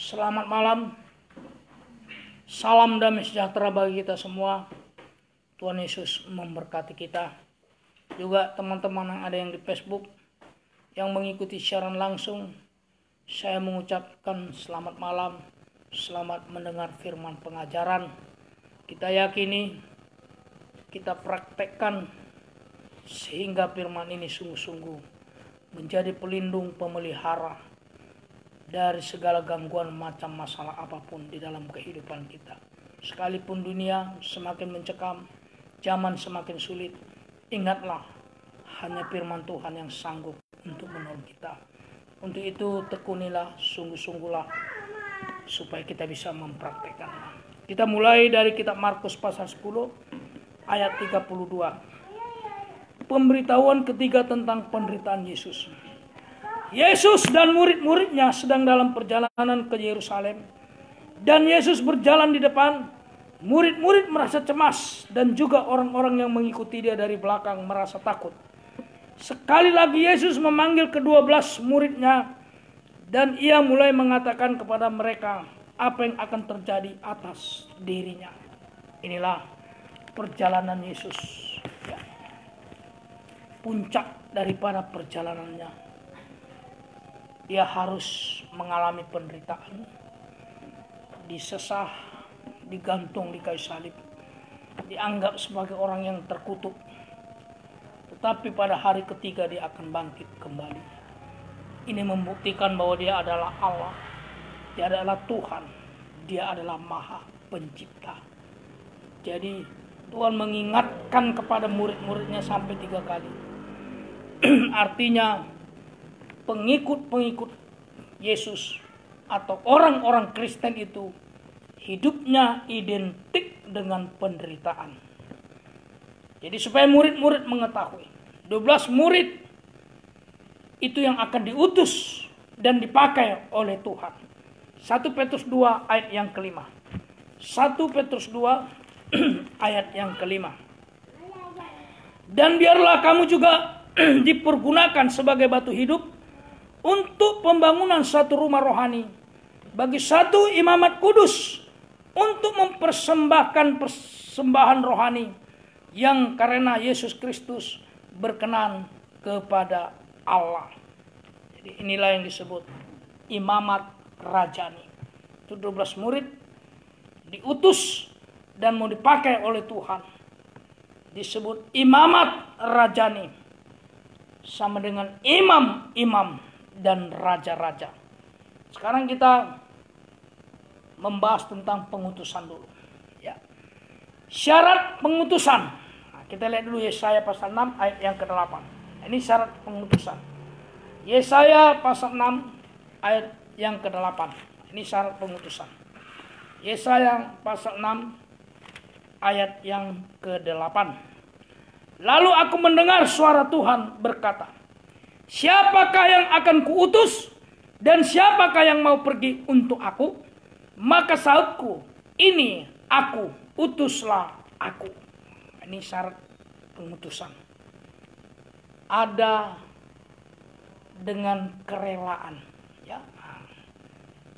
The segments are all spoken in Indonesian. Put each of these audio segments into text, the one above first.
Selamat malam. Salam damai sejahtera bagi kita semua. Tuhan Yesus memberkati kita. Juga teman-teman yang ada yang di Facebook yang mengikuti siaran langsung, saya mengucapkan selamat malam. Selamat mendengar firman pengajaran. Kita yakini, kita praktekkan sehingga firman ini sungguh-sungguh menjadi pelindung pemelihara dari segala gangguan macam masalah apapun di dalam kehidupan kita. Sekalipun dunia semakin mencekam, zaman semakin sulit, ingatlah hanya firman Tuhan yang sanggup untuk menolong kita. Untuk itu tekunilah, sungguh-sungguhlah supaya kita bisa mempraktekannya. Kita mulai dari kitab Markus pasal 10 ayat 32. Pemberitahuan ketiga tentang penderitaan Yesus. Yesus dan murid-muridnya sedang dalam perjalanan ke Yerusalem. Dan Yesus berjalan di depan. Murid-murid merasa cemas. Dan juga orang-orang yang mengikuti dia dari belakang merasa takut. Sekali lagi Yesus memanggil ke-12 muridnya. Dan ia mulai mengatakan kepada mereka apa yang akan terjadi atas dirinya. Inilah perjalanan Yesus. Puncak daripada perjalanannya, dia harus mengalami penderitaan, disesah, digantung di kayu salib, dianggap sebagai orang yang terkutuk. Tetapi pada hari ketiga dia akan bangkit kembali. Ini membuktikan bahwa dia adalah Allah, dia adalah Tuhan, dia adalah Maha Pencipta. Jadi Tuhan mengingatkan kepada murid-muridnya sampai 3 kali. Artinya pengikut-pengikut Yesus atau orang-orang Kristen itu hidupnya identik dengan penderitaan. Jadi supaya murid-murid mengetahui, 12 murid itu yang akan diutus dan dipakai oleh Tuhan. 1 Petrus 2 ayat yang kelima. 1 Petrus 2 ayat yang kelima. Dan biarlah kamu juga dipergunakan sebagai batu hidup untuk pembangunan satu rumah rohani bagi satu imamat kudus, untuk mempersembahkan persembahan rohani yang karena Yesus Kristus berkenan kepada Allah. Jadi inilah yang disebut imamat rajani. Itu 12 murid diutus dan mau dipakai oleh Tuhan. Disebut imamat rajani. Sama dengan imam-imam dan raja-raja. Sekarang kita membahas tentang pengutusan dulu. Ya. Syarat pengutusan. Nah, kita lihat dulu Yesaya pasal 6 ayat yang ke-8. Ini syarat pengutusan. Yesaya pasal 6 ayat yang ke-8. Ini syarat pengutusan. Yesaya pasal 6 ayat yang ke-8. Lalu aku mendengar suara Tuhan berkata, siapakah yang akan kuutus dan siapakah yang mau pergi untuk aku? Maka sahutku, ini aku, utuslah aku. Ini syarat pengutusan. Ada dengan kerelaan, ya,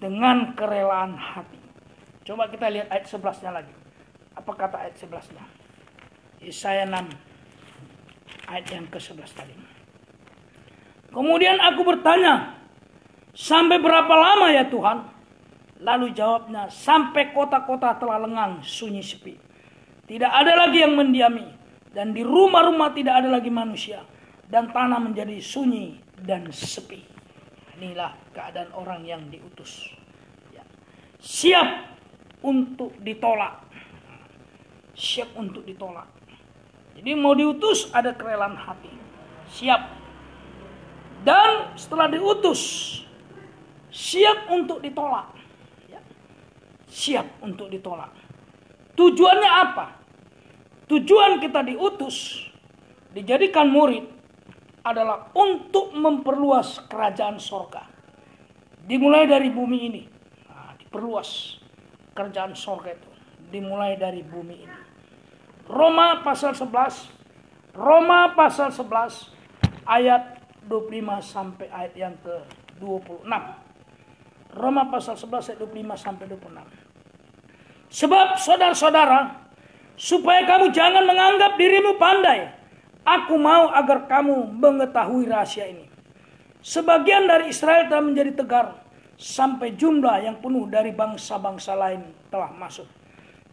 dengan kerelaan hati. Coba kita lihat ayat 11-nya lagi. Apa kata ayat 11-nya? Yesaya 6 ayat yang ke-11 tadi. Kemudian aku bertanya, sampai berapa lama ya Tuhan? Lalu jawabnya, sampai kota-kota telah lengang, sunyi sepi. Tidak ada lagi yang mendiami, dan di rumah-rumah tidak ada lagi manusia, dan tanah menjadi sunyi dan sepi. Inilah keadaan orang yang diutus. Ya. Siap untuk ditolak. Siap untuk ditolak. Jadi mau diutus ada kerelaan hati. Siap. Dan setelah diutus, siap untuk ditolak. Ya. Siap untuk ditolak. Tujuannya apa? Tujuan kita diutus, dijadikan murid, adalah untuk memperluas kerajaan sorga. Dimulai dari bumi ini. Nah, diperluas kerajaan sorga itu. Dimulai dari bumi ini. Roma pasal 11 ayat 25 sampai ayat yang ke-26. Roma pasal 11 ayat 25 sampai 26. Sebab saudara-saudara, supaya kamu jangan menganggap dirimu pandai, aku mau agar kamu mengetahui rahasia ini. Sebagian dari Israel telah menjadi tegar, sampai jumlah yang penuh dari bangsa-bangsa lain telah masuk.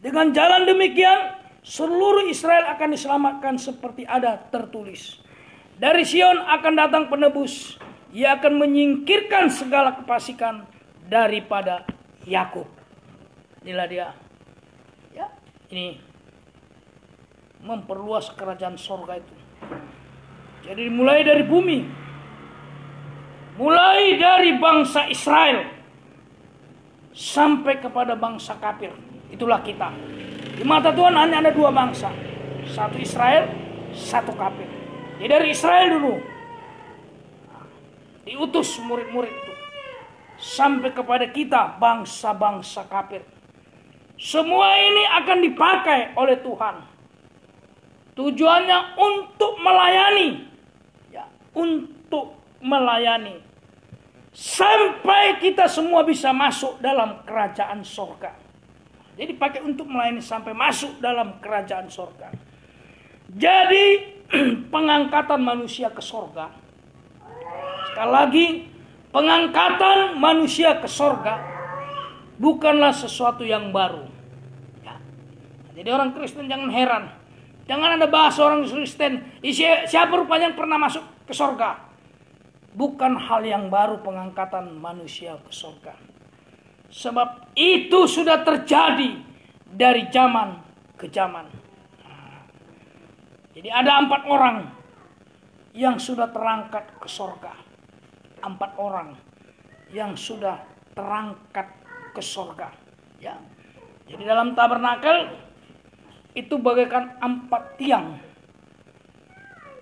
Dengan jalan demikian, seluruh Israel akan diselamatkan seperti ada tertulis. Dari Sion akan datang penebus, ia akan menyingkirkan segala kefasikan daripada Yakub. Inilah dia. Ya, ini memperluas kerajaan sorga itu. Jadi mulai dari bumi, mulai dari bangsa Israel sampai kepada bangsa kafir, itulah kita. Di mata Tuhan hanya ada dua bangsa, satu Israel, satu kafir. Jadi dari Israel dulu diutus murid-murid itu sampai kepada kita bangsa-bangsa kafir. Semua ini akan dipakai oleh Tuhan. Tujuannya untuk melayani, ya, untuk melayani sampai kita semua bisa masuk dalam kerajaan sorga. Jadi pakai untuk melayani sampai masuk dalam kerajaan sorga. Jadi pengangkatan manusia ke sorga, sekali lagi, pengangkatan manusia ke sorga bukanlah sesuatu yang baru. Ya. Jadi orang Kristen jangan heran. Jangan ada bahasa orang Kristen, siapa rupanya yang pernah masuk ke sorga. Bukan hal yang baru pengangkatan manusia ke sorga. Sebab itu sudah terjadi dari zaman ke zaman. Jadi ada 4 orang yang sudah terangkat ke sorga. 4 orang yang sudah terangkat ke sorga. Ya. Jadi dalam tabernakel itu bagaikan 4 tiang.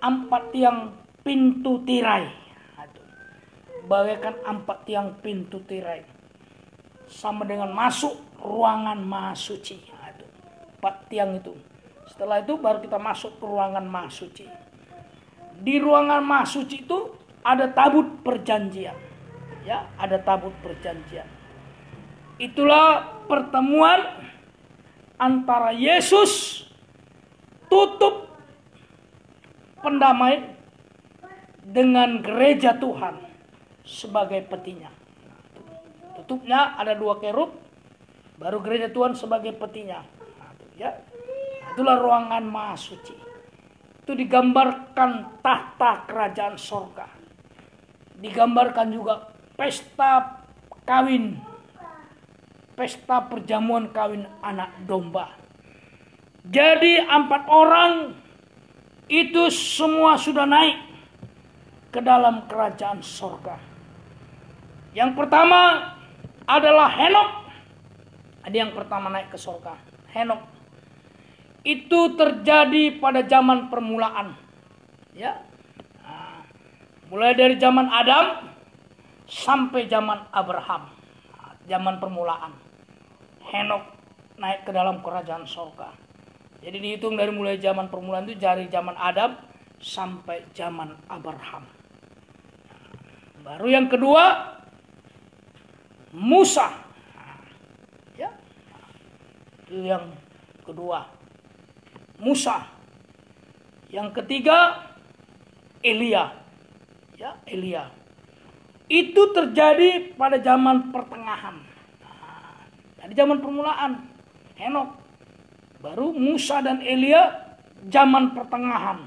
4 tiang pintu tirai. Bagaikan 4 tiang pintu tirai. Sama dengan masuk ruangan Maha Suci. 4 tiang itu. Setelah itu baru kita masuk ke ruangan Maha Suci. Di ruangan Maha Suci itu ada tabut perjanjian. Ya, ada tabut perjanjian. Itulah pertemuan antara Yesus tutup pendamai dengan gereja Tuhan sebagai petinya. Tutupnya ada 2 kerub, baru gereja Tuhan sebagai petinya. Ya, itulah ruangan Maha Suci. Itu digambarkan tahta kerajaan sorga. Digambarkan juga pesta kawin, pesta perjamuan kawin anak domba. Jadi 4 orang itu semua sudah naik ke dalam kerajaan sorga. Yang pertama adalah Henok. Ada yang pertama naik ke sorga. Henok. Itu terjadi pada zaman permulaan. Ya. Nah, mulai dari zaman Adam sampai zaman Abraham. Nah, zaman permulaan. Henok naik ke dalam kerajaan sorga. Jadi dihitung dari mulai zaman permulaan itu dari zaman Adam sampai zaman Abraham. Baru yang kedua Musa. Ya. Itu yang kedua. Musa. Yang ketiga Elia. Ya, Elia. Itu terjadi pada zaman pertengahan. Di zaman permulaan Henok, baru Musa dan Elia zaman pertengahan.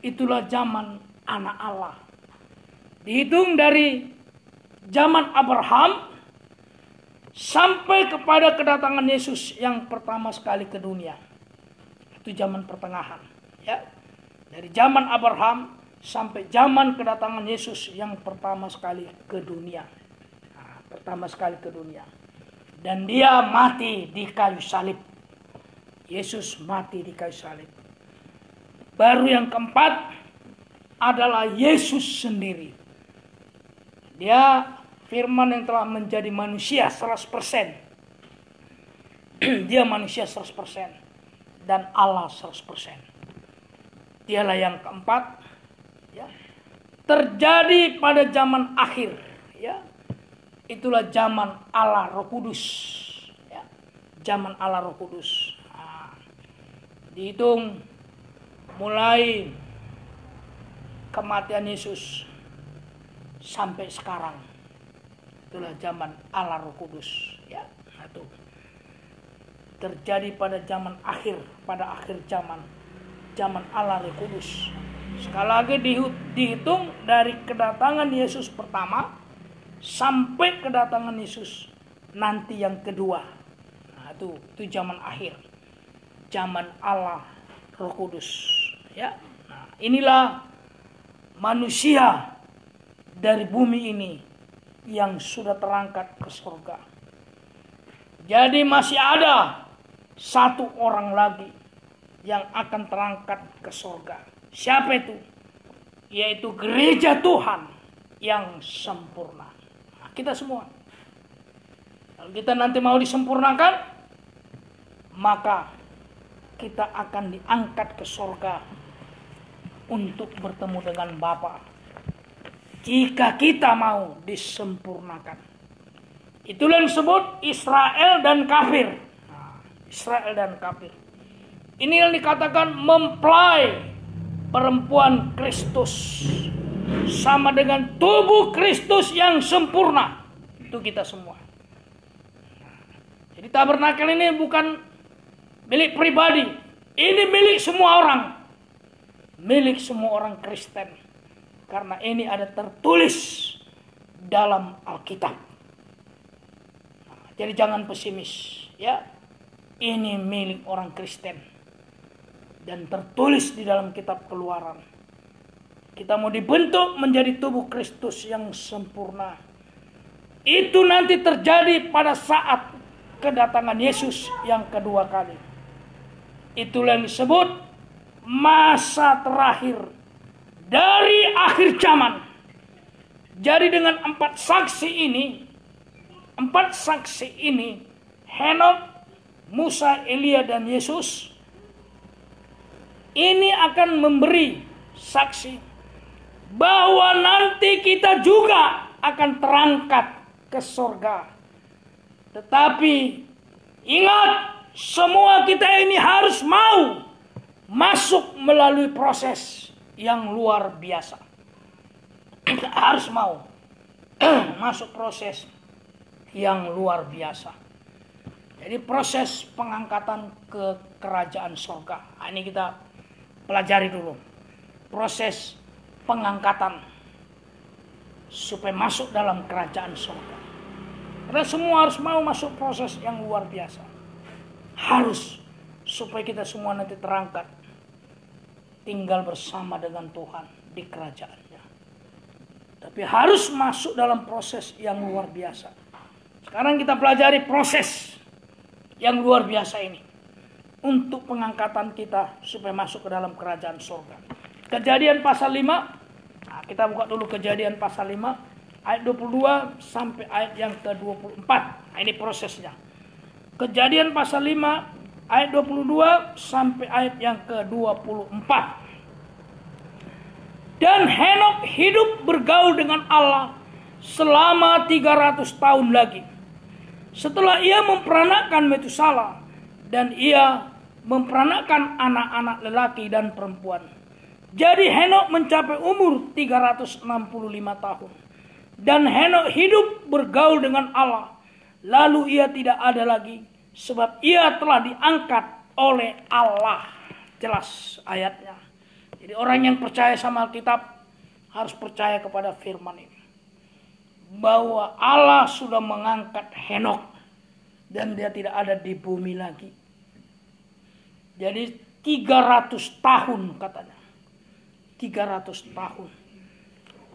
Itulah zaman anak Allah. Dihitung dari zaman Abraham sampai kepada kedatangan Yesus yang pertama sekali ke dunia. Itu zaman pertengahan, ya. Dari zaman Abraham sampai zaman kedatangan Yesus yang pertama sekali ke dunia. Nah, pertama sekali ke dunia. Dan dia mati di kayu salib. Yesus mati di kayu salib. Baru yang keempat adalah Yesus sendiri. Dia firman yang telah menjadi manusia 100%. Dia manusia 100% dan Allah 100%. Dialah yang keempat, ya. Terjadi pada zaman akhir, ya. itulah zaman Allah Roh Kudus. Ya, zaman Allah Roh Kudus. Nah, dihitung mulai kematian Yesus sampai sekarang. Itulah zaman Allah Roh Kudus. Ya, itu terjadi pada zaman akhir, pada akhir zaman Allah Roh Kudus. Sekali lagi dihitung dari kedatangan Yesus pertama sampai kedatangan Yesus nanti yang kedua. Nah, itu zaman akhir, zaman Allah Roh Kudus. Ya, nah, inilah manusia dari bumi ini yang sudah terangkat ke surga. Jadi masih ada satu orang lagi yang akan terangkat ke surga. Siapa itu? Yaitu gereja Tuhan yang sempurna. Nah, kita semua. Kalau kita nanti mau disempurnakan, maka kita akan diangkat ke surga untuk bertemu dengan Bapa. Jika kita mau disempurnakan. Itulah yang disebut Israel dan kafir. Nah, Israel dan kafir. Ini yang dikatakan mempelai perempuan Kristus, sama dengan tubuh Kristus yang sempurna. Itu kita semua. Jadi tabernakel ini bukan milik pribadi. Ini milik semua orang. Milik semua orang Kristen. Karena ini ada tertulis dalam Alkitab. Nah, jadi jangan pesimis. Ya, ini milik orang Kristen. Dan tertulis di dalam kitab Keluaran. Kita mau dibentuk menjadi tubuh Kristus yang sempurna. Itu nanti terjadi pada saat kedatangan Yesus yang kedua kali. Itulah yang disebut masa terakhir dari akhir zaman. Jadi dengan empat saksi ini, Henok, Musa, Elia, dan Yesus, ini akan memberi saksi bahwa nanti kita juga akan terangkat ke surga. Tetapi ingat, semua kita ini harus mau masuk melalui proses yang luar biasa. Kita harus mau masuk proses yang luar biasa. Jadi proses pengangkatan ke kerajaan surga. Nah, ini kita pelajari dulu proses pengangkatan supaya masuk dalam kerajaan surga. Karena semua harus mau masuk proses yang luar biasa. Harus, supaya kita semua nanti terangkat tinggal bersama dengan Tuhan di kerajaannya. Tapi harus masuk dalam proses yang luar biasa. Sekarang kita pelajari proses yang luar biasa ini untuk pengangkatan kita supaya masuk ke dalam kerajaan surga. Kejadian pasal 5. Nah, kita buka dulu Kejadian pasal 5 ayat 22 sampai ayat yang ke-24. Nah, ini prosesnya. Kejadian pasal 5 ayat 22 sampai ayat yang ke-24. Dan Henok hidup bergaul dengan Allah selama 300 tahun lagi. Setelah ia memperanakkan Metusala, dan ia memperanakkan anak-anak lelaki dan perempuan. Jadi Henok mencapai umur 365 tahun. Dan Henok hidup bergaul dengan Allah. Lalu ia tidak ada lagi, sebab ia telah diangkat oleh Allah. Jelas ayatnya. Jadi orang yang percaya sama Alkitab harus percaya kepada firman ini. Bahwa Allah sudah mengangkat Henok. Dan dia tidak ada di bumi lagi. Jadi 300 tahun katanya. 300 tahun.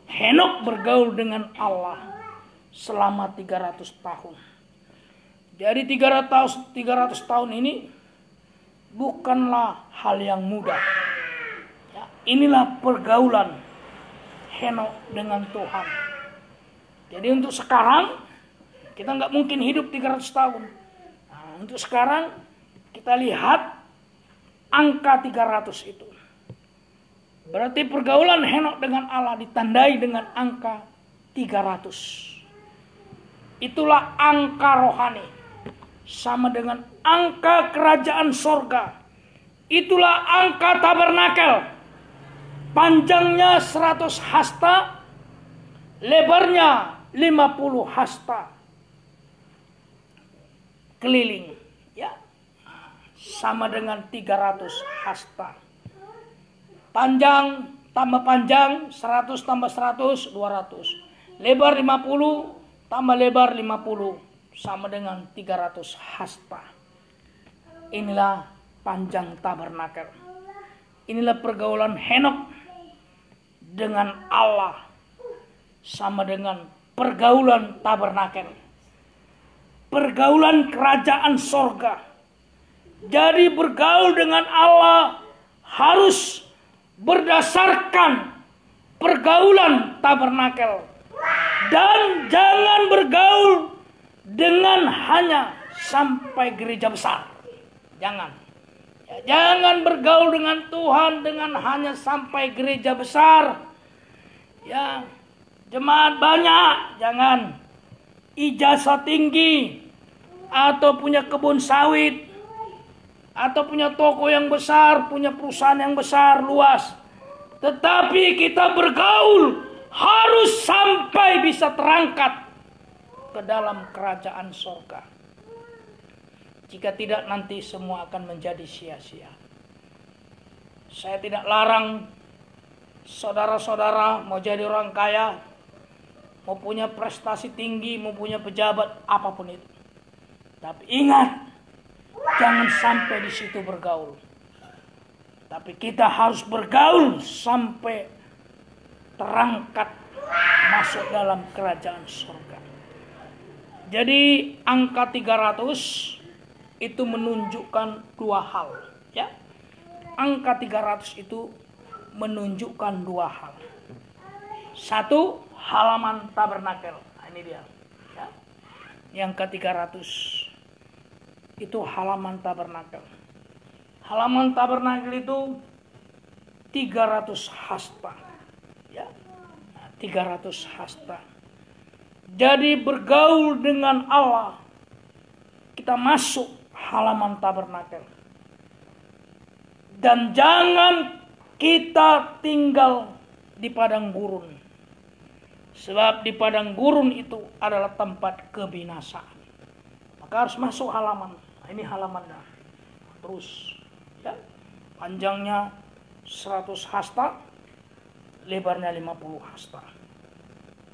Henok bergaul dengan Allah selama 300 tahun. Jadi 300 tahun ini bukanlah hal yang mudah. Ya, inilah pergaulan Henok dengan Tuhan. Jadi untuk sekarang kita nggak mungkin hidup 300 tahun. Nah, untuk sekarang kita lihat angka 300 itu. Berarti pergaulan Henok dengan Allah ditandai dengan angka 300. itulah angka rohani. Sama dengan angka kerajaan sorga. Itulah angka tabernakel. Panjangnya 100 hasta, lebarnya 50 hasta. Keliling, ya. Sama dengan 300 hasta. Panjang tambah panjang, 100 tambah 100, 200. Lebar 50 tambah lebar 50. Sama dengan 300 hasta. Inilah panjang tabernakel. Inilah pergaulan Henokh dengan Allah. Sama dengan pergaulan tabernakel. Pergaulan kerajaan sorga. Jadi bergaul dengan Allah harus berdasarkan pergaulan tabernakel. Dan jangan bergaul dengan hanya sampai gereja besar. Jangan. Ya, jangan bergaul dengan Tuhan dengan hanya sampai gereja besar. Ya, jemaat banyak, jangan. Ijazah tinggi atau punya kebun sawit atau punya toko yang besar, punya perusahaan yang besar, luas. Tetapi kita bergaul harus sampai bisa terangkat ke dalam kerajaan sorga. Jika tidak, nanti semua akan menjadi sia-sia. Saya tidak larang saudara-saudara mau jadi orang kaya, mau punya prestasi tinggi, mau punya pejabat, apapun itu. Tapi ingat, jangan sampai di situ bergaul. Tapi kita harus bergaul sampai terangkat masuk dalam kerajaan surga. Jadi angka 300 itu menunjukkan dua hal, ya. Angka 300 itu menunjukkan dua hal. Satu, halaman tabernakel. Nah, ini dia. Ya. Yang ke-300 itu halaman tabernakel. Halaman tabernakel itu 300 hasta. Ya. 300 hasta. Jadi bergaul dengan Allah. Kita masuk halaman tabernakel. Dan jangan kita tinggal di padang gurun. Sebab di padang gurun itu adalah tempat kebinasaan. Maka harus masuk halaman. Nah, ini halamannya. Terus, ya, panjangnya 100 hasta, lebarnya 50 hasta.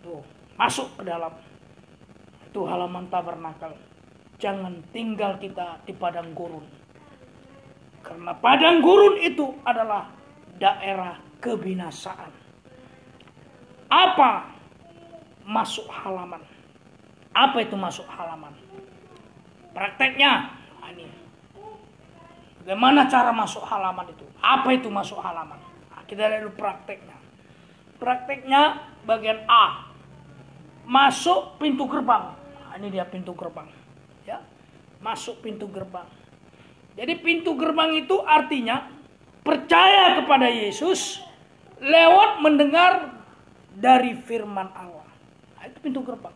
Tuh, masuk ke dalam. Itu halaman tabernakel. Jangan tinggal kita di padang gurun. Karena padang gurun itu adalah daerah kebinasaan. Apa masuk halaman? Apa itu masuk halaman? Prakteknya, ini. Bagaimana cara masuk halaman itu? Apa itu masuk halaman? Nah, kita lihat dulu prakteknya. Prakteknya bagian A. Masuk pintu gerbang. Nah, ini dia pintu gerbang. Ya, masuk pintu gerbang. Jadi pintu gerbang itu artinya percaya kepada Yesus lewat mendengar dari firman Allah. Nah, itu pintu gerbang.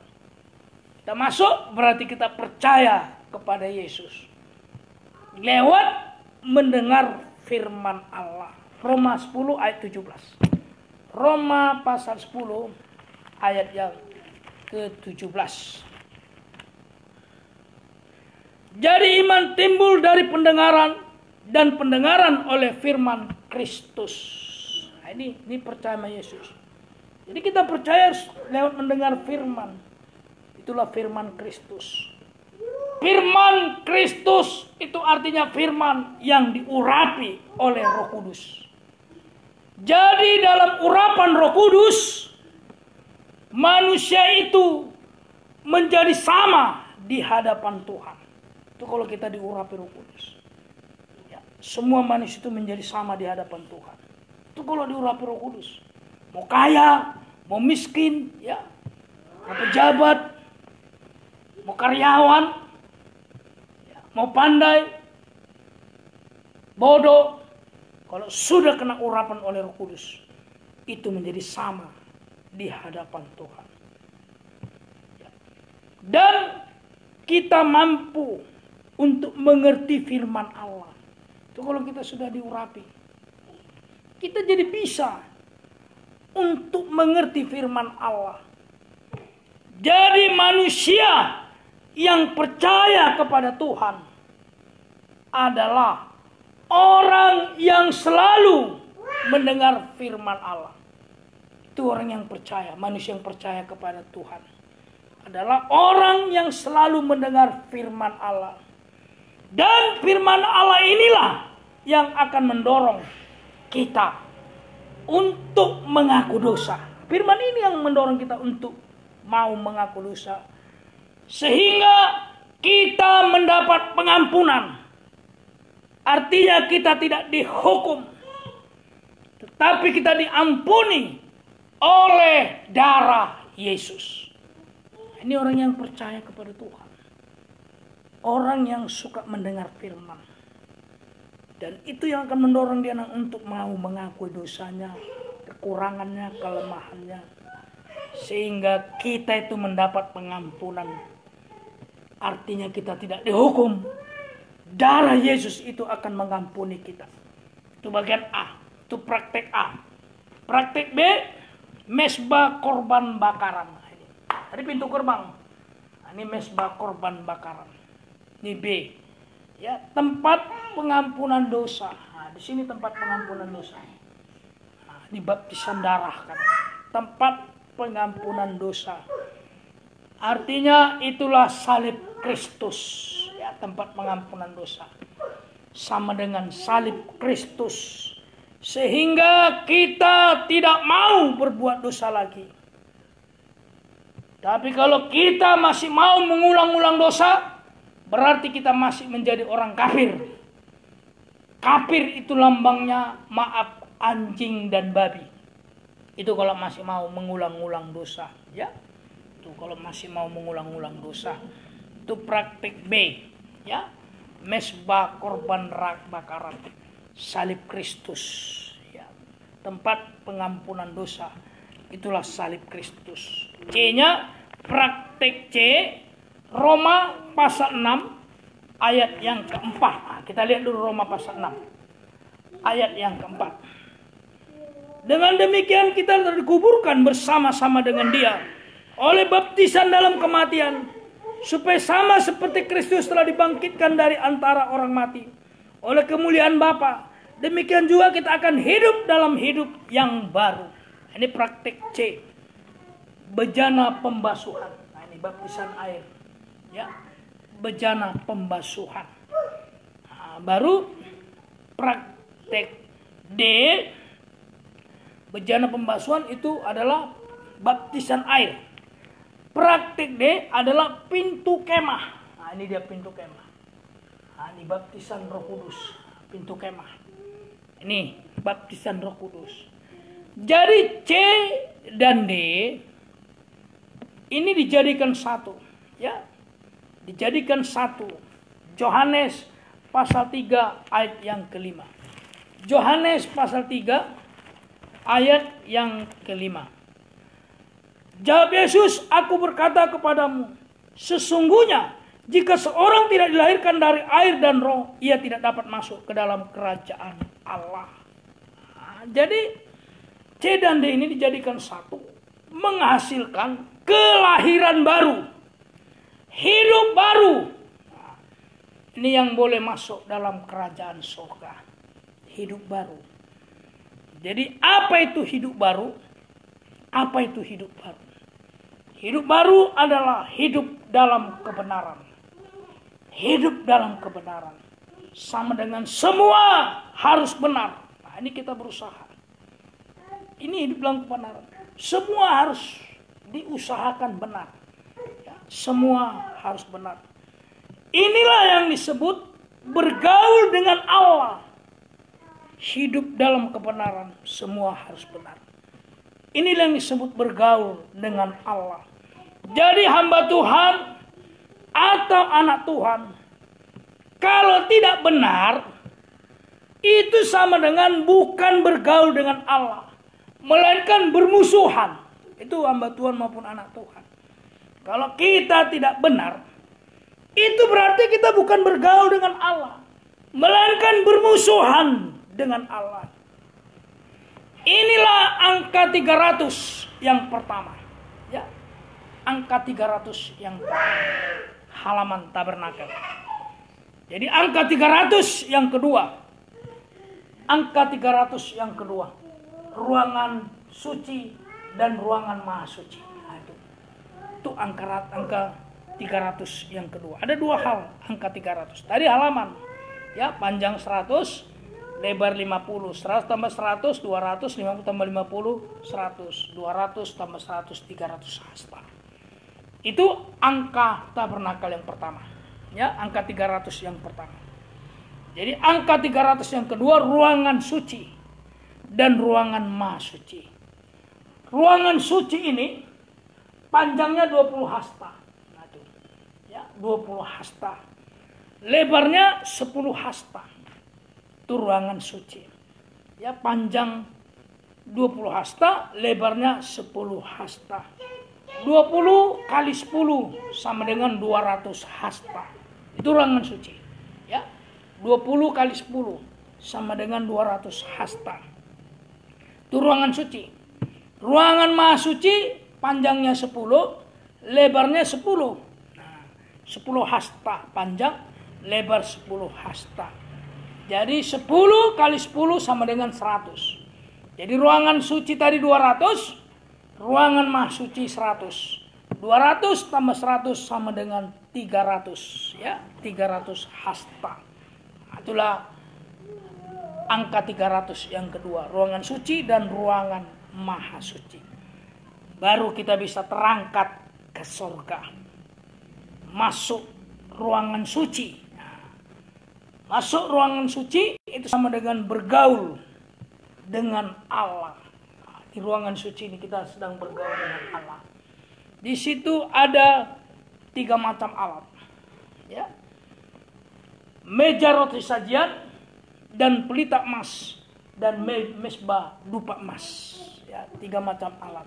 Kita masuk berarti kita percaya kepada Yesus lewat mendengar firman Allah. Roma 10 ayat 17. Roma pasal 10 ayat yang ke-17. Jadi iman timbul dari pendengaran dan pendengaran oleh firman Kristus. Nah, ini percaya sama Yesus. Jadi kita percaya lewat mendengar firman. Itulah firman Kristus. Firman Kristus itu artinya firman yang diurapi oleh Roh Kudus. Jadi dalam urapan Roh Kudus, manusia itu menjadi sama di hadapan Tuhan. Itu kalau kita diurapi Roh Kudus. Ya, semua manusia itu menjadi sama di hadapan Tuhan. Itu kalau diurapi Roh Kudus. Mau kaya, mau miskin, ya, mau pejabat, mau karyawan, ya, mau pandai, bodoh. Kalau sudah kena urapan oleh Roh Kudus, itu menjadi sama di hadapan Tuhan. Ya. Dan kita mampu untuk mengerti firman Allah. Itu kalau kita sudah diurapi. Kita jadi bisa untuk mengerti firman Allah. Jadi manusia yang percaya kepada Tuhan adalah orang yang selalu mendengar firman Allah. Itu orang yang percaya, manusia yang percaya kepada Tuhan adalah orang yang selalu mendengar firman Allah. Dan firman Allah inilah yang akan mendorong kita untuk mengaku dosa. Firman ini yang mendorong kita untuk mau mengaku dosa. Sehingga kita mendapat pengampunan. Artinya kita tidak dihukum. Tetapi kita diampuni oleh darah Yesus. Ini orang yang percaya kepada Tuhan. Orang yang suka mendengar firman. Dan itu yang akan mendorong dia untuk mau mengakui dosanya, kekurangannya, kelemahannya. Sehingga kita itu mendapat pengampunan. Artinya kita tidak dihukum. Darah Yesus itu akan mengampuni kita. Itu bagian A. Itu praktek A. Praktek B, mesbah korban bakaran. Tadi pintu gerbang. Ini mesbah korban bakaran. Ini B. Ya, tempat pengampunan dosa. Nah, di sini tempat pengampunan dosa. Nah, di baptisan darah kan. Tempat pengampunan dosa. Artinya itulah salib Kristus. Ya, tempat pengampunan dosa. Sama dengan salib Kristus. Sehingga kita tidak mau berbuat dosa lagi. Tapi kalau kita masih mau mengulang-ulang dosa, berarti kita masih menjadi orang kafir. Kafir itu lambangnya maaf anjing dan babi. Itu kalau masih mau mengulang-ulang dosa, ya. Itu kalau masih mau mengulang-ulang dosa. Itu praktik B, ya. Mesbah korban bakaran, salib Kristus, ya. Tempat pengampunan dosa. Itulah salib Kristus. C-nya praktek C, Roma pasal 6 ayat yang keempat. Nah, kita lihat dulu Roma pasal 6 ayat yang keempat. Dengan demikian kita telah dikuburkan bersama-sama dengan dia oleh baptisan dalam kematian, supaya sama seperti Kristus telah dibangkitkan dari antara orang mati oleh kemuliaan Bapa, demikian juga kita akan hidup dalam hidup yang baru. Ini praktik C, bejana pembasuhan. Nah, ini baptisan air, ya, bejana pembasuhan. Nah, baru praktik D, bejana pembasuhan itu adalah baptisan air. Praktik D adalah pintu kemah. Nah, ini dia pintu kemah. Nah, ini baptisan Roh Kudus, pintu kemah. Ini baptisan Roh Kudus. Jadi C dan D ini dijadikan satu, ya. Dijadikan satu. Yohanes pasal 3 ayat yang kelima. Yohanes pasal 3 ayat yang kelima. Jawab Yesus, aku berkata kepadamu, sesungguhnya jika seorang tidak dilahirkan dari air dan roh, ia tidak dapat masuk ke dalam kerajaan Allah. Nah, jadi C dan D ini dijadikan satu, menghasilkan kelahiran baru, hidup baru. Nah, ini yang boleh masuk dalam kerajaan surga, hidup baru. Jadi apa itu hidup baru? Apa itu hidup baru? Hidup baru adalah hidup dalam kebenaran. Hidup dalam kebenaran. Sama dengan semua harus benar. Nah, ini kita berusaha. Ini hidup dalam kebenaran. Semua harus diusahakan benar. Ya, semua harus benar. Inilah yang disebut bergaul dengan Allah. Hidup dalam kebenaran. Semua harus benar. Inilah yang disebut bergaul dengan Allah. Jadi hamba Tuhan atau anak Tuhan, kalau tidak benar, itu sama dengan bukan bergaul dengan Allah, melainkan bermusuhan. Itu hamba Tuhan maupun anak Tuhan. Kalau kita tidak benar, itu berarti kita bukan bergaul dengan Allah, melainkan bermusuhan dengan Allah. Inilah angka 300 yang pertama. Ya, angka 300 yang pertama. Halaman tabernakel. Jadi angka 300 yang kedua. Angka 300 yang kedua. Ruangan suci dan ruangan maha suci. Nah, itu angka 300 yang kedua. Ada dua hal angka 300. Tadi halaman. Ya, panjang 100, lebar 50. 100 tambah 100, 200, 50 tambah 50, 100. 200 tambah 100, 300 hasta. Itu angka tabernakel yang pertama. Ya, angka 300 yang pertama. Jadi angka 300 yang kedua, ruangan suci dan ruangan maha suci. Ruangan suci ini panjangnya 20 hasta. Nah, itu. Ya, 20 hasta. Lebarnya 10 hasta. Itu ruangan suci. Ya, panjang 20 hasta, lebarnya 10 hasta. 20 kali 10 sama dengan 200 hasta. Itu ruangan suci. Ya. 20 kali 10 sama dengan 200 hasta. Itu ruangan suci. Ruangan maha suci panjangnya 10, lebarnya 10. Nah, 10 hasta panjang, lebar 10 hasta. Jadi 10 kali 10 sama dengan 100. Jadi ruangan suci tadi 200, ruangan maha suci 100. 200 tambah 100 sama dengan 300. Ya, 300 hasta. Itulah angka 300 yang kedua. Ruangan suci dan ruangan maha suci. Baru kita bisa terangkat ke surga. Masuk ruangan suci. Masuk ruangan suci itu sama dengan bergaul dengan Allah. Di ruangan suci ini kita sedang bergaul dengan Allah. Di situ ada 3 macam alat. Ya. Meja roti sajian dan pelita emas dan mesbah dupa emas. Ya, 3 macam alat.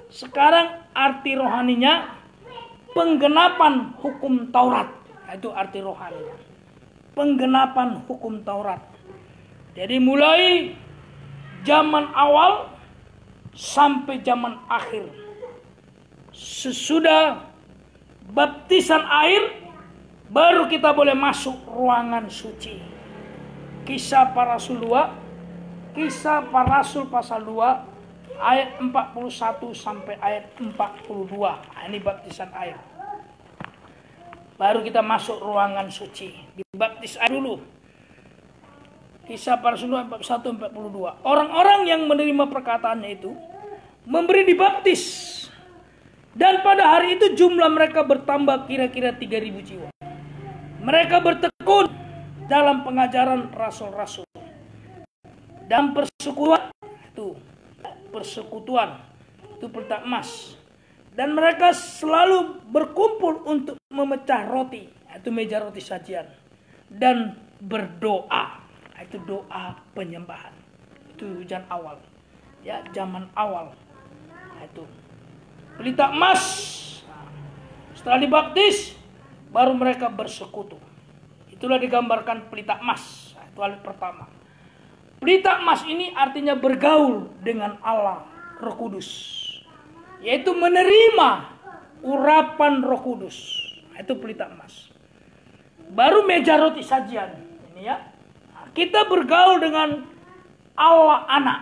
Sekarang arti rohaninya penggenapan hukum Taurat. Itu arti rohaninya. Penggenapan hukum Taurat. Jadi mulai zaman awal sampai zaman akhir. Sesudah baptisan air, baru kita boleh masuk ruangan suci. Kisah para Rasul 2, Kisah para Rasul pasal 2, ayat 41 sampai ayat 42. Nah, ini baptisan air. Baru kita masuk ruangan suci. Dibaptis air dulu. Kisah para Rasul 2, 41, 42. Orang-orang yang menerima perkataannya itu memberi dibaptis. Dan pada hari itu jumlah mereka bertambah kira-kira 3.000 jiwa. Mereka bertekun dalam pengajaran rasul-rasul. Dan persekutuan itu pelita emas. Dan mereka selalu berkumpul untuk memecah roti, itu meja roti sajian, dan berdoa, itu doa penyembahan. Itu hujan awal, ya, zaman awal. Itu pelita emas. Setelah dibaptis, baru mereka bersekutu. Itulah digambarkan pelita emas. Itu hal pertama. Pelita emas ini artinya bergaul dengan Allah Roh Kudus, yaitu menerima urapan Roh Kudus. Itu pelita emas. Baru meja roti sajian. Ini ya. Kita bergaul dengan Allah Anak.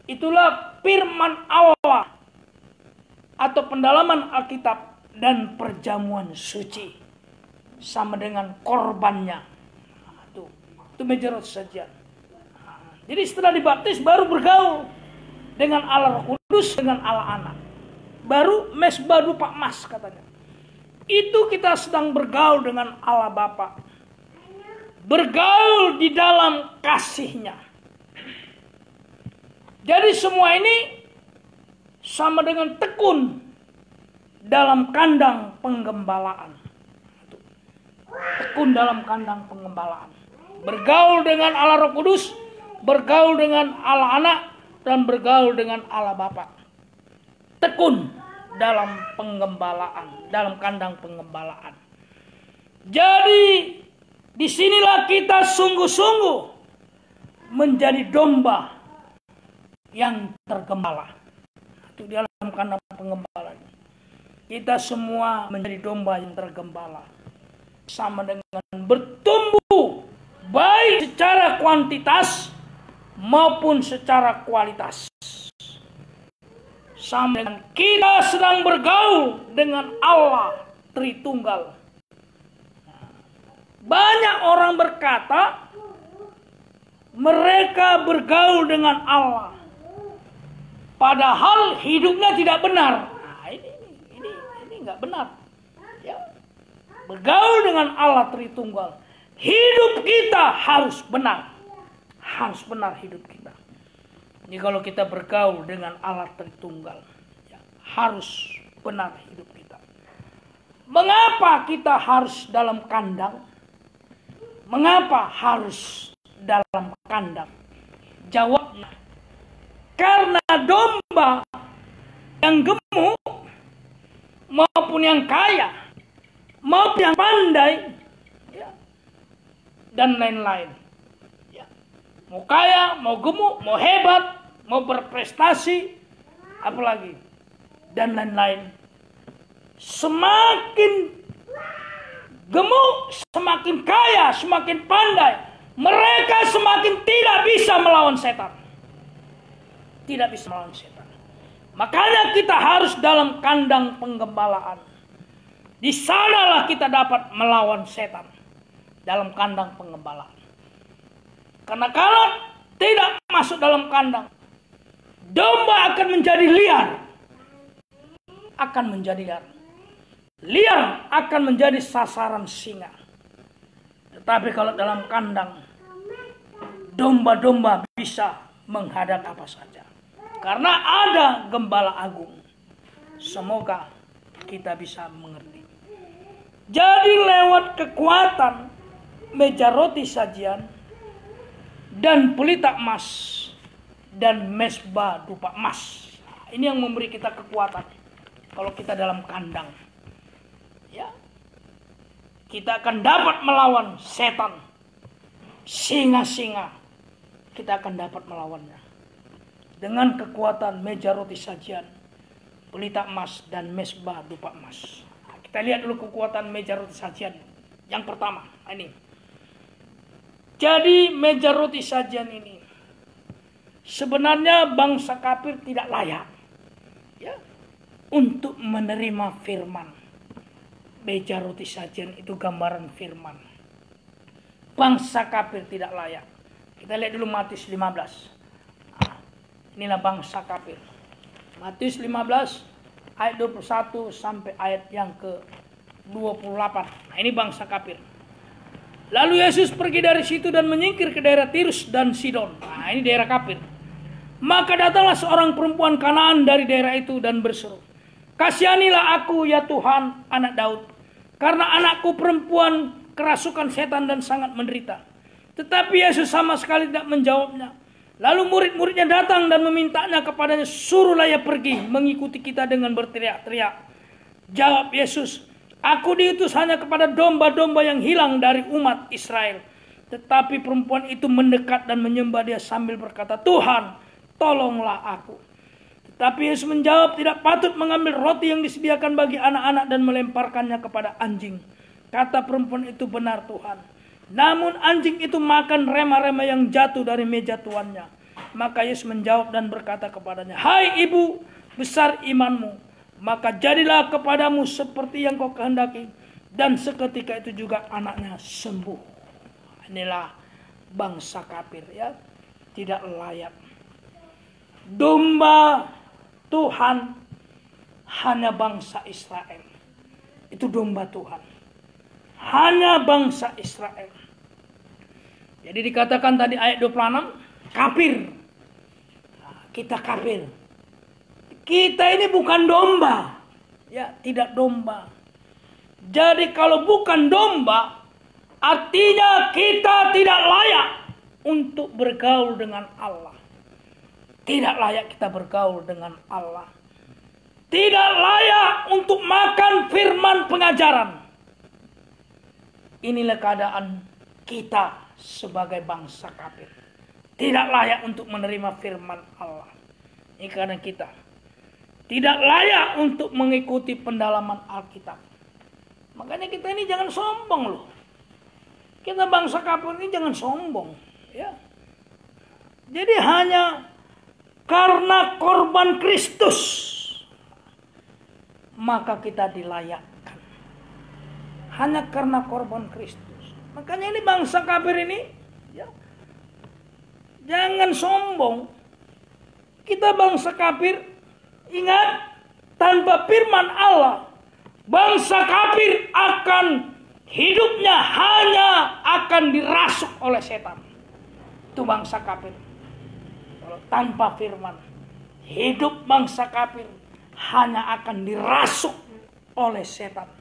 Itulah firman Allah atau pendalaman Alkitab dan perjamuan suci sama dengan korbannya. Itu meja roti sajian. Jadi setelah dibaptis baru bergaul dengan Allah Roh Kudus, dengan Allah Anak. Baru mesbah dupa emas katanya. Itu kita sedang bergaul dengan Allah Bapa. Bergaul di dalam kasih-Nya. Jadi semua ini sama dengan tekun dalam kandang penggembalaan. Tekun dalam kandang penggembalaan. Bergaul dengan Allah Roh Kudus, bergaul dengan Allah Anak, dan bergaul dengan Allah Bapa. Tekun dalam penggembalaan, dalam kandang penggembalaan. Jadi disinilah kita sungguh-sungguh menjadi domba yang tergembala. Itu di dalam kandang penggembalaan. Kita semua menjadi domba yang tergembala. Sama dengan bertumbuh baik secara kuantitas maupun secara kualitas. Sama dengan kita sedang bergaul dengan Allah Tritunggal. Banyak orang berkata mereka bergaul dengan Allah, padahal hidupnya tidak benar. Nah, ini nggak benar. Ya. Bergaul dengan Allah Tritunggal, hidup kita harus benar hidup kita. Jadi kalau kita bergaul dengan Allah Tritunggal, ya, harus benar hidup kita. Mengapa kita harus dalam kandang? Mengapa harus dalam kandang? Jawabnya, karena domba yang gemuk maupun yang kaya maupun yang pandai, ya, dan lain-lain, ya. Mau kaya, mau gemuk, mau hebat, mau berprestasi, apalagi, dan lain-lain. Semakin gemuk, semakin kaya, semakin pandai, mereka semakin tidak bisa melawan setan. Tidak bisa melawan setan. Makanya kita harus dalam kandang penggembalaan. Di sanalah kita dapat melawan setan. Dalam kandang penggembalaan. Karena kalau tidak masuk dalam kandang, domba akan menjadi liar. Akan menjadi liar. Liar akan menjadi sasaran singa. Tetapi kalau dalam kandang, domba-domba bisa menghadap apa saja. Karena ada gembala agung. Semoga kita bisa mengerti. Jadi lewat kekuatan meja roti sajian dan pelita emas dan mesbah dupa emas. Ini yang memberi kita kekuatan kalau kita dalam kandang. Ya, kita akan dapat melawan setan, singa-singa. Kita akan dapat melawannya dengan kekuatan meja roti sajian, pelita emas dan mesbah dupa emas. Nah, kita lihat dulu kekuatan meja roti sajian. Yang pertama, ini. Jadi meja roti sajian ini sebenarnya bangsa kafir tidak layak, ya, untuk menerima firman. Meja roti sajian itu gambaran firman. Bangsa kafir tidak layak. Kita lihat dulu Matius 15. Nah, inilah bangsa kafir. Matius 15 ayat 21 sampai ayat yang ke-28. Nah, ini bangsa kafir. Lalu Yesus pergi dari situ dan menyingkir ke daerah Tirus dan Sidon. Nah, ini daerah kafir. Maka datanglah seorang perempuan Kanaan dari daerah itu dan berseru, "Kasihanilah aku ya Tuhan, anak Daud, karena anakku perempuan kerasukan setan dan sangat menderita." Tetapi Yesus sama sekali tidak menjawabnya. Lalu murid-muridnya datang dan memintanya kepadanya, "Suruhlah ia pergi mengikuti kita," dengan berteriak-teriak. Jawab Yesus, "Aku diutus hanya kepada domba-domba yang hilang dari umat Israel." Tetapi perempuan itu mendekat dan menyembah dia sambil berkata, "Tuhan, tolonglah aku." Tapi Yesus menjawab, "Tidak patut mengambil roti yang disediakan bagi anak-anak dan melemparkannya kepada anjing." Kata perempuan itu, "Benar Tuhan." Namun anjing itu makan rema-rema yang jatuh dari meja tuannya. Maka Yesus menjawab dan berkata kepadanya, "Hai ibu, besar imanmu, maka jadilah kepadamu seperti yang kau kehendaki." Dan seketika itu juga anaknya sembuh. Inilah bangsa kafir, ya, tidak layak. Domba Tuhan hanya bangsa Israel. Itu domba Tuhan. Hanya bangsa Israel. Jadi dikatakan tadi ayat 26, kafir. Nah, kita kafir. Kita ini bukan domba. Ya, tidak domba. Jadi kalau bukan domba, artinya kita tidak layak untuk bergaul dengan Allah. Tidak layak kita bergaul dengan Allah. Tidak layak untuk makan firman pengajaran. Inilah keadaan kita sebagai bangsa kafir. Tidak layak untuk menerima firman Allah. Ini karena kita tidak layak untuk mengikuti pendalaman Alkitab. Makanya kita ini jangan sombong loh. Kita bangsa kafir ini jangan sombong. Ya. Jadi hanya karena korban Kristus maka kita dilayakkan. Hanya karena korban Kristus. Makanya ini bangsa kafir ini ya, jangan sombong. Kita bangsa kafir, ingat, tanpa firman Allah, bangsa kafir akan hidupnya hanya akan dirasuk oleh setan. Itu bangsa kafir. Kalau tanpa firman, hidup bangsa kafir hanya akan dirasuk oleh setan.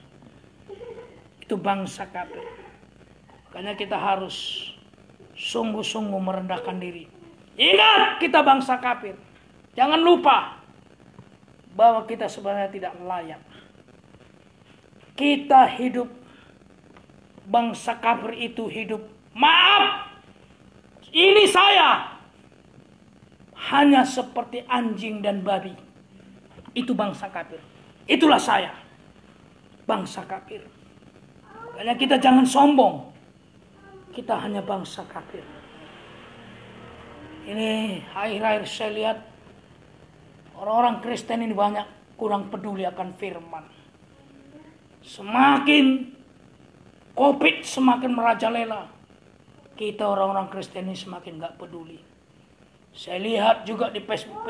Itu bangsa kafir. Makanya kita harus sungguh-sungguh merendahkan diri. Ingat, kita bangsa kafir. Jangan lupa bahwa kita sebenarnya tidak layak. Kita hidup, bangsa kafir itu hidup. Maaf, ini saya hanya seperti anjing dan babi. Itu bangsa kafir. Itulah saya, bangsa kafir. Makanya kita jangan sombong. Kita hanya bangsa kafir. Ini akhir-akhir saya lihat orang-orang Kristen ini banyak kurang peduli akan firman. Semakin COVID semakin merajalela, kita orang-orang Kristen ini semakin gak peduli. Saya lihat juga di Facebook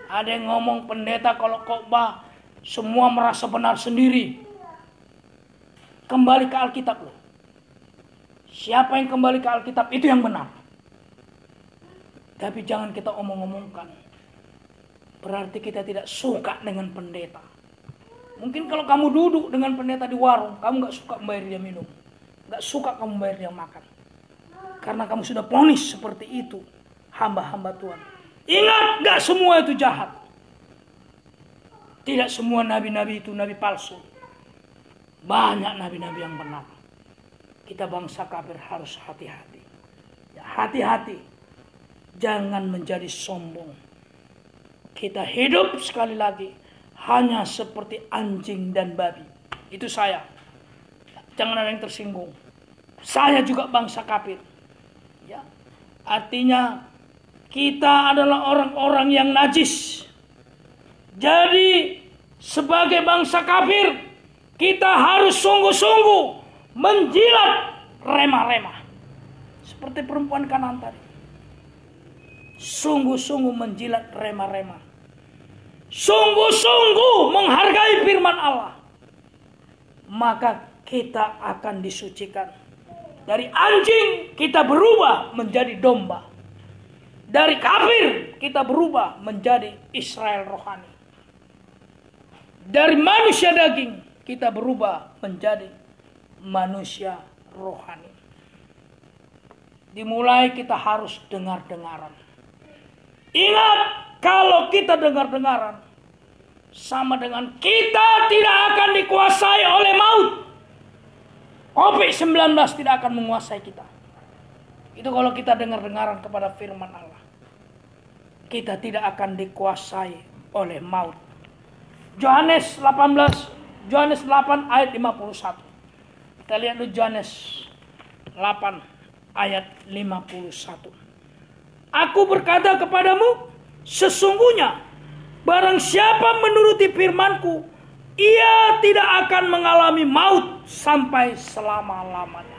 ada yang ngomong pendeta kalau khotbah semua merasa benar sendiri. Kembali ke Alkitab loh. Siapa yang kembali ke Alkitab itu yang benar. Tapi jangan kita omong-omongkan. Berarti kita tidak suka dengan pendeta. Mungkin kalau kamu duduk dengan pendeta di warung, kamu gak suka membayar dia minum. Gak suka kamu membayar dia makan. Karena kamu sudah vonis seperti itu. Hamba-hamba Tuhan. Ingat, gak semua itu jahat. Tidak semua nabi-nabi itu nabi palsu. Banyak nabi-nabi yang benar. Kita bangsa kafir harus hati-hati. Ya, hati-hati. Jangan menjadi sombong. Kita hidup sekali lagi hanya seperti anjing dan babi. Itu saya. Jangan ada yang tersinggung. Saya juga bangsa kafir. Ya. Artinya kita adalah orang-orang yang najis. Jadi sebagai bangsa kafir kita harus sungguh-sungguh menjilat remah-remah. Seperti perempuan Kanaan tadi. Sungguh-sungguh menjilat remah-remah. Sungguh-sungguh menghargai firman Allah. Maka kita akan disucikan. Dari anjing kita berubah menjadi domba. Dari kafir kita berubah menjadi Israel rohani. Dari manusia daging kita berubah menjadi manusia rohani. Dimulai kita harus dengar-dengaran. Ingat, kalau kita dengar-dengaran, sama dengan kita tidak akan dikuasai oleh maut. COVID-19 tidak akan menguasai kita. Itu kalau kita dengar-dengaran kepada firman Allah. Kita tidak akan dikuasai oleh maut. Yohanes 8 ayat 51. Kita lihat dulu Yohanes 8 ayat 51. Aku berkata kepadamu, sesungguhnya barang siapa menuruti firman-Ku, ia tidak akan mengalami maut sampai selama-lamanya.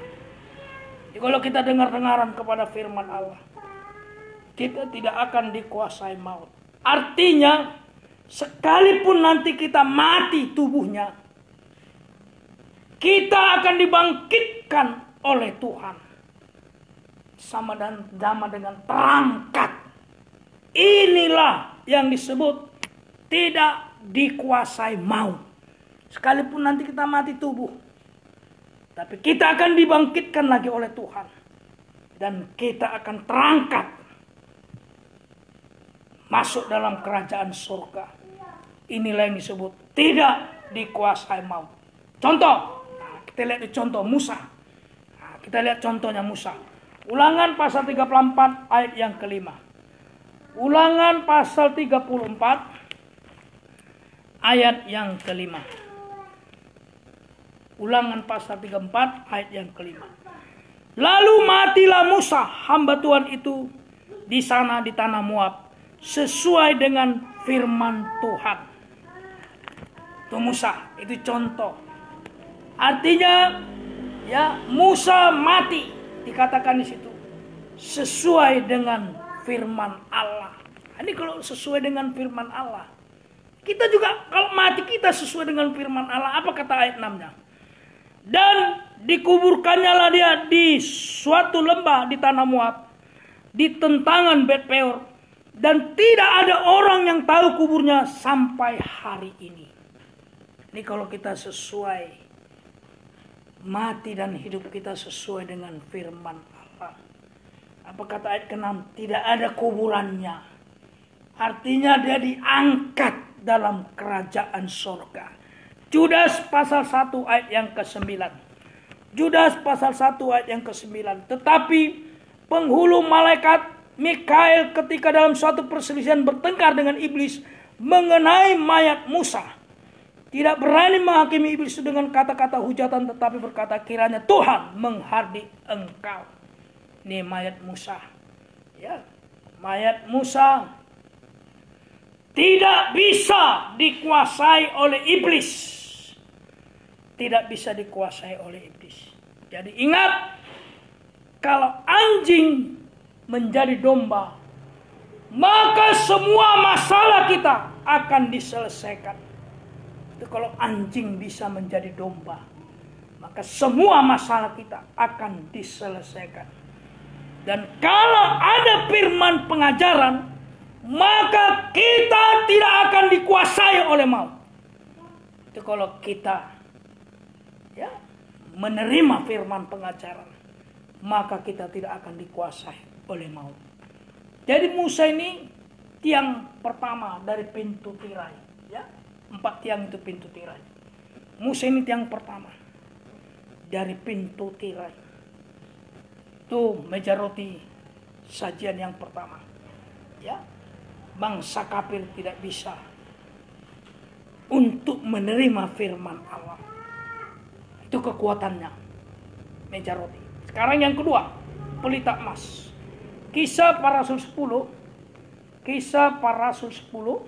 Jadi kalau kita dengar-dengaran kepada firman Allah, kita tidak akan dikuasai maut. Artinya, sekalipun nanti kita mati tubuhnya, kita akan dibangkitkan oleh Tuhan. Sama dengan terangkat. Inilah yang disebut tidak dikuasai maut. Sekalipun nanti kita mati tubuh, tapi kita akan dibangkitkan lagi oleh Tuhan. Dan kita akan terangkat masuk dalam kerajaan surga. Inilah yang disebut tidak dikuasai maut. Contoh, kita lihat di contoh Musa. Kita lihat contohnya Musa. Ulangan pasal 34 ayat yang kelima. Ulangan pasal 34 ayat yang kelima. Ulangan pasal 34 ayat yang kelima. Lalu matilah Musa, hamba Tuhan itu di sana di tanah Moab, sesuai dengan firman Tuhan. Itu Musa, itu contoh. Artinya, ya, Musa mati, dikatakan di situ sesuai dengan firman Allah. Ini kalau sesuai dengan firman Allah. Kita juga kalau mati kita sesuai dengan firman Allah. Apa kata ayat 6-nya? Dan dikuburkannya lah dia di suatu lembah di tanah Moab, di tentangan Bet Peor, dan tidak ada orang yang tahu kuburnya sampai hari ini. Ini kalau kita sesuai, mati dan hidup kita sesuai dengan firman Allah. Apa kata ayat ke-6? Tidak ada kuburannya. Artinya dia diangkat dalam kerajaan surga. Judas pasal 1 ayat yang ke-9. Judas pasal 1 ayat yang ke-9. Tetapi penghulu malaikat Mikael ketika dalam suatu perselisihan bertengkar dengan iblis mengenai mayat Musa, tidak berani menghakimi iblis itu dengan kata-kata hujatan, tetapi berkata, kiranya Tuhan menghardik engkau. Ini mayat Musa. Ya, mayat Musa tidak bisa dikuasai oleh iblis. Tidak bisa dikuasai oleh iblis. Jadi ingat, kalau anjing menjadi domba, maka semua masalah kita akan diselesaikan. Itu kalau anjing bisa menjadi domba, maka semua masalah kita akan diselesaikan. Dan kalau ada firman pengajaran, maka kita tidak akan dikuasai oleh maut. Itu kalau kita, ya, menerima firman pengajaran, maka kita tidak akan dikuasai oleh maut. Jadi Musa ini tiang pertama dari pintu tirai, ya. 4 tiang itu pintu tirai. Musa ini tiang pertama dari pintu tirai. Itu meja roti, sajian yang pertama. Ya, bangsa kafir tidak bisa untuk menerima firman Allah. Itu kekuatannya, meja roti. Sekarang yang kedua, pelita emas. Kisah para Rasul 10, Kisah para Rasul 10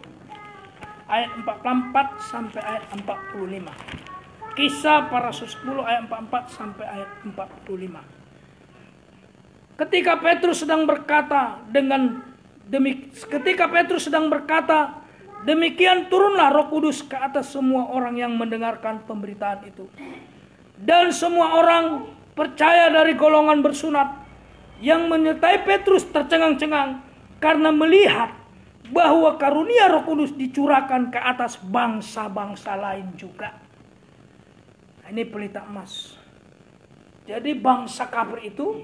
ayat 44 sampai ayat 45. Kisah para Rasul 10 ayat 44 sampai ayat 45. Ketika Petrus sedang berkata demikian turunlah Roh Kudus ke atas semua orang yang mendengarkan pemberitaan itu. Dan semua orang percaya dari golongan bersunat yang menyertai Petrus tercengang-cengang karena melihat bahwa karunia Roh Kudus dicurahkan ke atas bangsa-bangsa lain juga. Ini pelita emas. Jadi bangsa kafir itu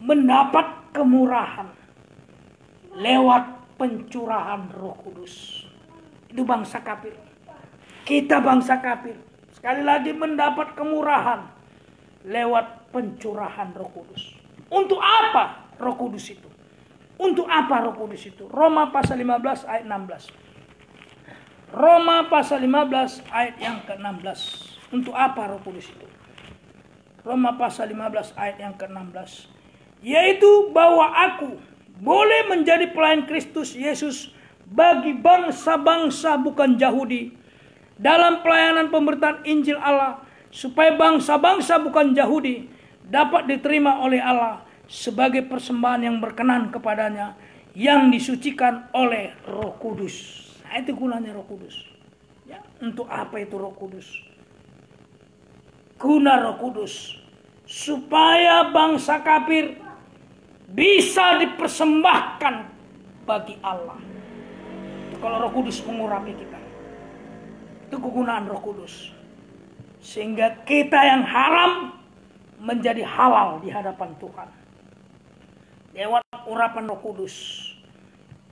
mendapat kemurahan lewat pencurahan Roh Kudus. Itu bangsa kafir. Kita bangsa kafir, sekali lagi mendapat kemurahan lewat pencurahan Roh Kudus. Untuk apa Roh Kudus itu? Untuk apa Roh Kudus itu? Roma pasal 15 ayat 16. Roma pasal 15 ayat yang ke-16. Untuk apa Roh Kudus itu? Roma pasal 15 ayat yang ke-16. Yaitu bahwa aku boleh menjadi pelayan Kristus Yesus bagi bangsa-bangsa bukan Yahudi dalam pelayanan pemberitaan Injil Allah, supaya bangsa-bangsa bukan Yahudi dapat diterima oleh Allah sebagai persembahan yang berkenan kepadanya, yang disucikan oleh Roh Kudus. Nah, itu gunanya Roh Kudus. Ya, untuk apa itu Roh Kudus? Guna Roh Kudus supaya bangsa kafir bisa dipersembahkan bagi Allah. Itu kalau Roh Kudus mengurapi kita. Itu kegunaan Roh Kudus. Sehingga kita yang haram menjadi halal di hadapan Tuhan. Lewat urapan Roh Kudus.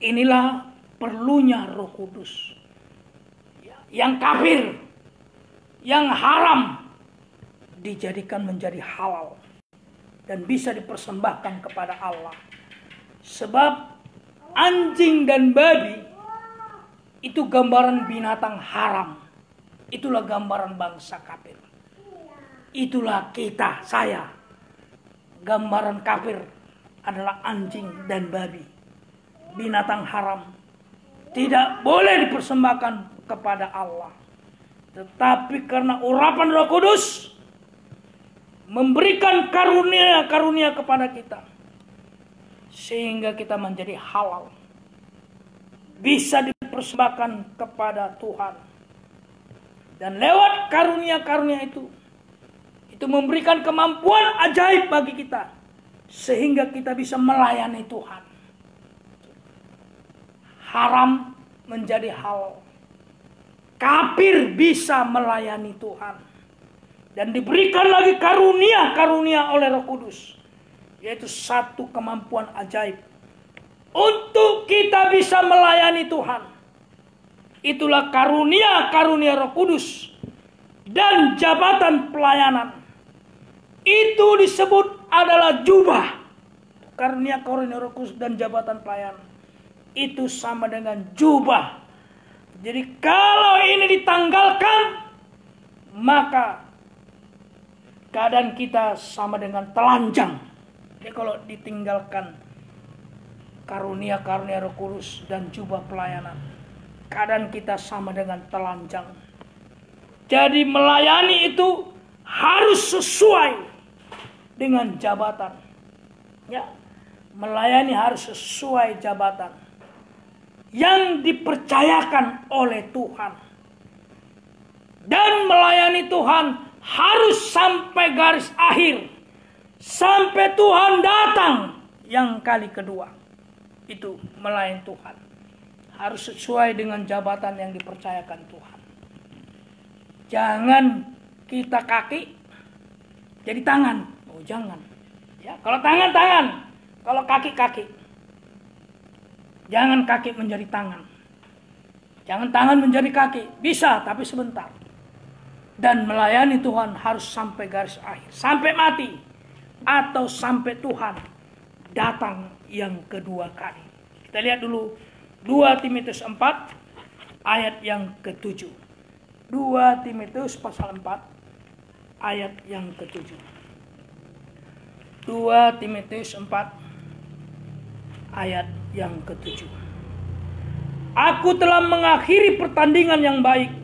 Inilah perlunya Roh Kudus. yang kafir, yang haram dijadikan menjadi halal dan bisa dipersembahkan kepada Allah. Sebab anjing dan babi itu gambaran binatang haram. Itulah gambaran bangsa kafir. Itulah kita, saya. Gambaran kafir adalah anjing dan babi. Binatang haram. Tidak boleh dipersembahkan kepada Allah. Tetapi karena urapan Roh Kudus memberikan karunia-karunia kepada kita, sehingga kita menjadi halal. Bisa dipersembahkan kepada Tuhan. Dan lewat karunia-karunia itu memberikan kemampuan ajaib bagi kita, sehingga kita bisa melayani Tuhan. Haram menjadi halal. Kafir bisa melayani Tuhan. Dan diberikan lagi karunia-karunia oleh Roh Kudus, yaitu satu kemampuan ajaib untuk kita bisa melayani Tuhan. Itulah karunia-karunia Roh Kudus dan jabatan pelayanan. Itu disebut adalah jubah. Karunia-karunia Roh Kudus dan jabatan pelayanan itu sama dengan jubah. Jadi kalau ini ditanggalkan, maka keadaan kita sama dengan telanjang. Jadi kalau ditinggalkan karunia-karunia Roh Kudus dan jubah pelayanan, keadaan kita sama dengan telanjang. Jadi melayani itu harus sesuai dengan jabatan. Ya, melayani harus sesuai jabatan yang dipercayakan oleh Tuhan. Dan melayani Tuhan harus sampai garis akhir, sampai Tuhan datang yang kali kedua. Itu melayani Tuhan harus sesuai dengan jabatan yang dipercayakan Tuhan. Jangan kita kaki jadi tangan. Oh, jangan. Ya, kalau tangan, kalau kaki. Jangan kaki menjadi tangan. Jangan tangan menjadi kaki. Bisa, tapi sebentar. Dan melayani Tuhan harus sampai garis akhir, sampai mati, atau sampai Tuhan datang yang kedua kali. Kita lihat dulu 2 Timotius 4 ayat yang ke-7. 2 Timotius pasal 4 ayat yang ke-7. 2 Timotius 4 ayat yang ke-7. Aku telah mengakhiri pertandingan yang baik.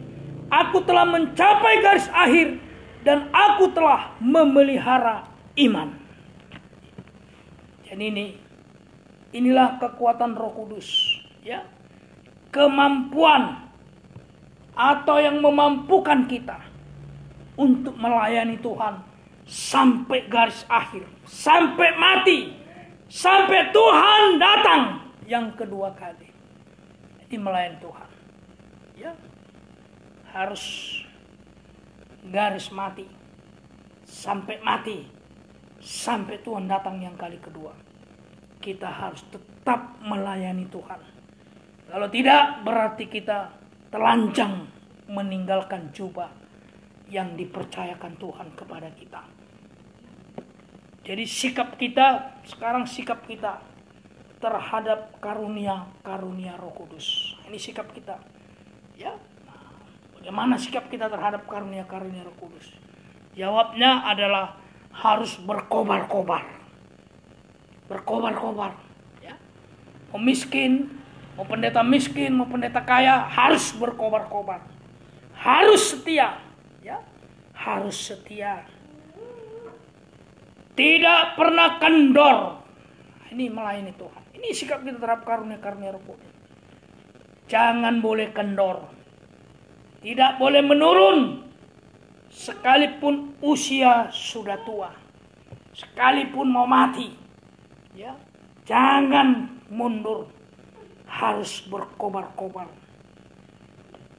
Aku telah mencapai garis akhir dan aku telah memelihara iman. Dan inilah kekuatan Roh Kudus, ya. Kemampuan atau yang memampukan kita untuk melayani Tuhan sampai garis akhir, sampai mati, sampai Tuhan datang yang kedua kali. Ini melayani Tuhan, ya. Harus garis mati, sampai mati, sampai Tuhan datang yang kali kedua. Kita harus tetap melayani Tuhan. Kalau tidak, berarti kita telanjang meninggalkan jubah yang dipercayakan Tuhan kepada kita. Jadi sikap kita sekarang, sikap kita terhadap karunia Roh Kudus. Ini sikap kita, ya. Bagaimana sikap kita terhadap karunia Roh Kudus? Jawabnya adalah harus berkobar-kobar. Berkobar-kobar, ya. Mau miskin, mau pendeta miskin, mau pendeta kaya, harus berkobar-kobar. Harus setia, ya. Harus setia. Tidak pernah kendor. Ini melayani Tuhan. Ini sikap kita terhadap karunia Roh Kudus. Jangan boleh kendor. Tidak boleh menurun. Sekalipun usia sudah tua. Sekalipun mau mati. Ya, jangan mundur. Harus berkobar-kobar.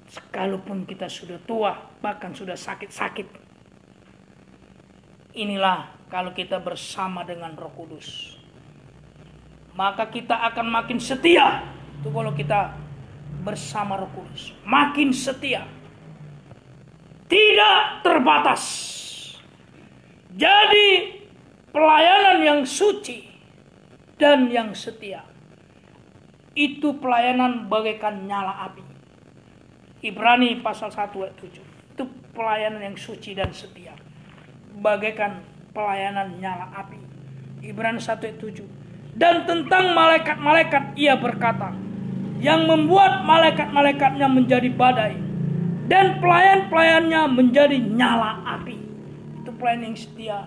Sekalipun kita sudah tua, bahkan sudah sakit-sakit. Inilah kalau kita bersama dengan Roh Kudus. Maka kita akan makin setia. Itu kalau kita bersama Roh Kudus. Makin setia. tidak terbatas. Jadi pelayanan yang suci dan yang setia itu pelayanan bagaikan nyala api. Ibrani pasal 1 ayat 7. Itu pelayanan yang suci dan setia, bagaikan pelayanan nyala api. Ibrani 1 ayat 7. Dan tentang malaikat-malaikat ia berkata, yang membuat malaikat-malaikatnya menjadi badai dan pelayan-pelayannya menjadi nyala api. Itu pelayanan yang setia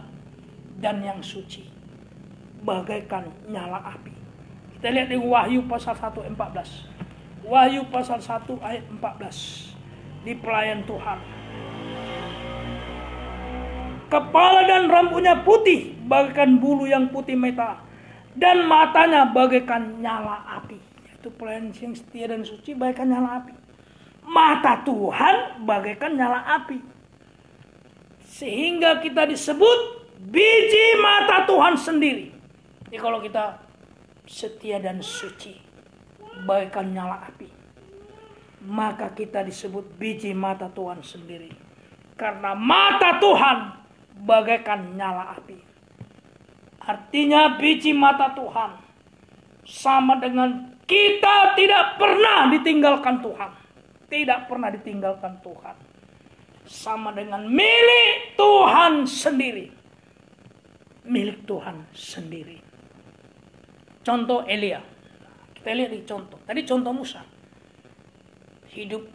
dan yang suci, bagaikan nyala api. Kita lihat di Wahyu pasal 1 ayat 14. Wahyu pasal 1 ayat 14. Di pelayan Tuhan. Kepala dan rambutnya putih bagaikan bulu yang putih meta, dan matanya bagaikan nyala api. Itu pelayan yang setia dan suci bagaikan nyala api. Mata Tuhan bagaikan nyala api. Sehingga kita disebut biji mata Tuhan sendiri. Jadi kalau kita setia dan suci bagaikan nyala api, maka kita disebut biji mata Tuhan sendiri. Karena mata Tuhan bagaikan nyala api. Artinya biji mata Tuhan sama dengan kita tidak pernah ditinggalkan Tuhan. Tidak pernah ditinggalkan Tuhan. Sama dengan milik Tuhan sendiri. Milik Tuhan sendiri. Contoh Elia. Kita lihat di contoh. Tadi contoh Musa. Hidup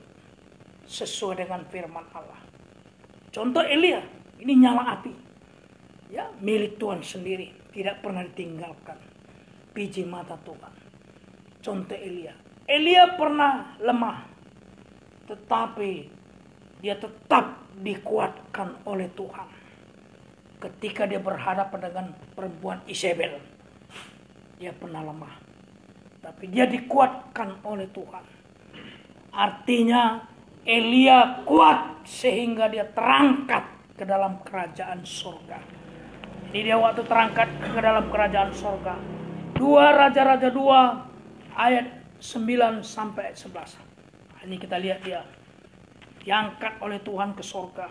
sesuai dengan firman Allah. Contoh Elia. Ini nyala api. Ya, milik Tuhan sendiri. Tidak pernah ditinggalkan. Biji mata Tuhan. Contoh Elia. Elia pernah lemah. Tetapi dia tetap dikuatkan oleh Tuhan. Ketika dia berhadapan dengan perempuan Isabel. Dia pernah lemah. Tapi dia dikuatkan oleh Tuhan. Artinya Elia kuat sehingga dia terangkat ke dalam kerajaan surga. Jadi dia waktu terangkat ke dalam kerajaan surga. 2 Raja-Raja 2 ayat 9 sampai 11. Ini kita lihat dia diangkat oleh Tuhan ke surga.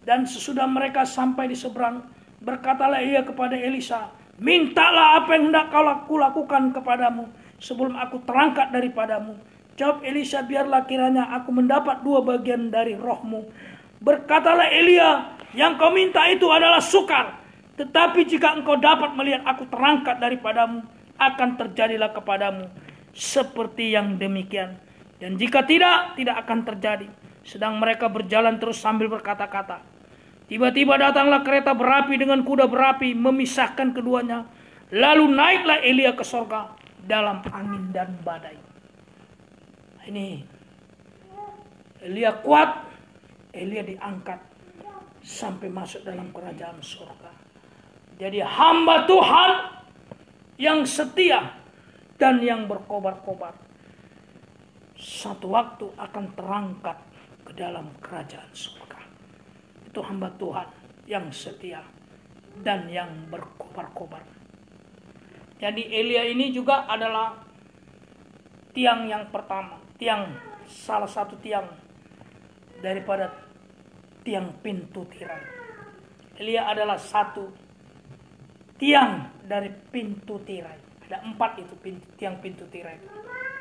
Dan sesudah mereka sampai di seberang, berkatalah ia kepada Elisa, mintalah apa yang hendak kau lakukan kepadamu sebelum aku terangkat daripadamu. Jawab Elisa, biarlah kiranya aku mendapat 2 bagian dari rohmu. Berkatalah Elia, yang kau minta itu adalah sukar. Tetapi jika engkau dapat melihat aku terangkat daripadamu, akan terjadilah kepadamu seperti yang demikian. Dan jika tidak, tidak akan terjadi. Sedang mereka berjalan terus sambil berkata-kata. Tiba-tiba datanglah kereta berapi dengan kuda berapi memisahkan keduanya. Lalu naiklah Elia ke surga dalam angin dan badai. Ini Elia kuat, Elia diangkat sampai masuk dalam kerajaan surga. Jadi hamba Tuhan yang setia dan yang berkobar-kobar satu waktu akan terangkat ke dalam kerajaan surga. Itu hamba Tuhan yang setia dan yang berkobar-kobar. Jadi Elia ini juga adalah tiang yang pertama, salah satu tiang daripada tiang pintu tirai. Elia adalah satu tiang dari pintu tirai. Ada 4 itu tiang pintu tirai.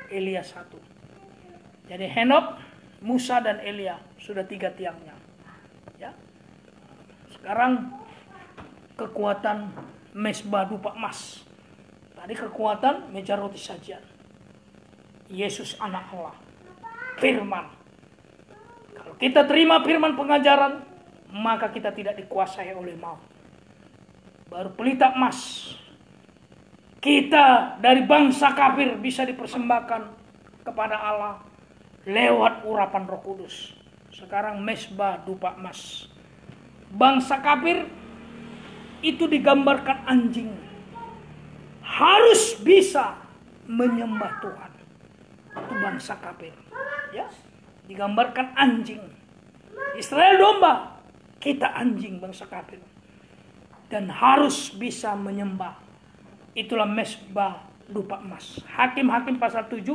Elia 1. Jadi Henok, Musa dan Elia sudah 3 tiangnya. Ya. Sekarang kekuatan mesbah dupa emas. Tadi kekuatan meja roti sajian. Yesus anak Allah. Firman. Kalau kita terima firman pengajaran, maka kita tidak dikuasai oleh maut. Baru pelita emas. Kita dari bangsa kafir bisa dipersembahkan kepada Allah lewat urapan Roh Kudus. Sekarang mesbah dupa emas. Bangsa kafir itu digambarkan anjing. Harus bisa menyembah Tuhan. Itu bangsa kafir. Ya, digambarkan anjing. Israel domba, kita anjing bangsa kafir. Dan harus bisa menyembah. Itulah mesbah dupa emas. Hakim-Hakim pasal 7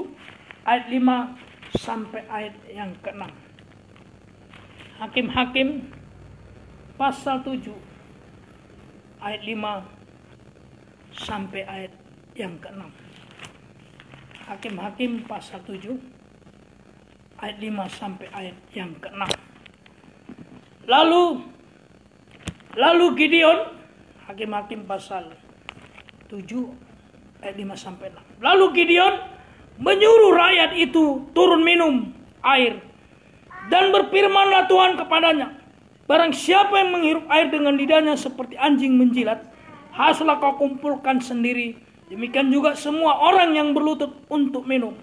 ayat 5 sampai ayat yang ke-6. Hakim-Hakim pasal 7 ayat 5 sampai ayat yang ke-6. Hakim-Hakim pasal 7 ayat 5 sampai ayat yang ke-6. Lalu Gideon, Hakim-Hakim pasal 7 ayat 5 sampai 6. Lalu Gideon menyuruh rakyat itu turun minum air, dan berfirmanlah Tuhan kepadanya, barang siapa yang menghirup air dengan lidahnya seperti anjing menjilat, haruslah kau kumpulkan sendiri. Demikian juga semua orang yang berlutut untuk minum.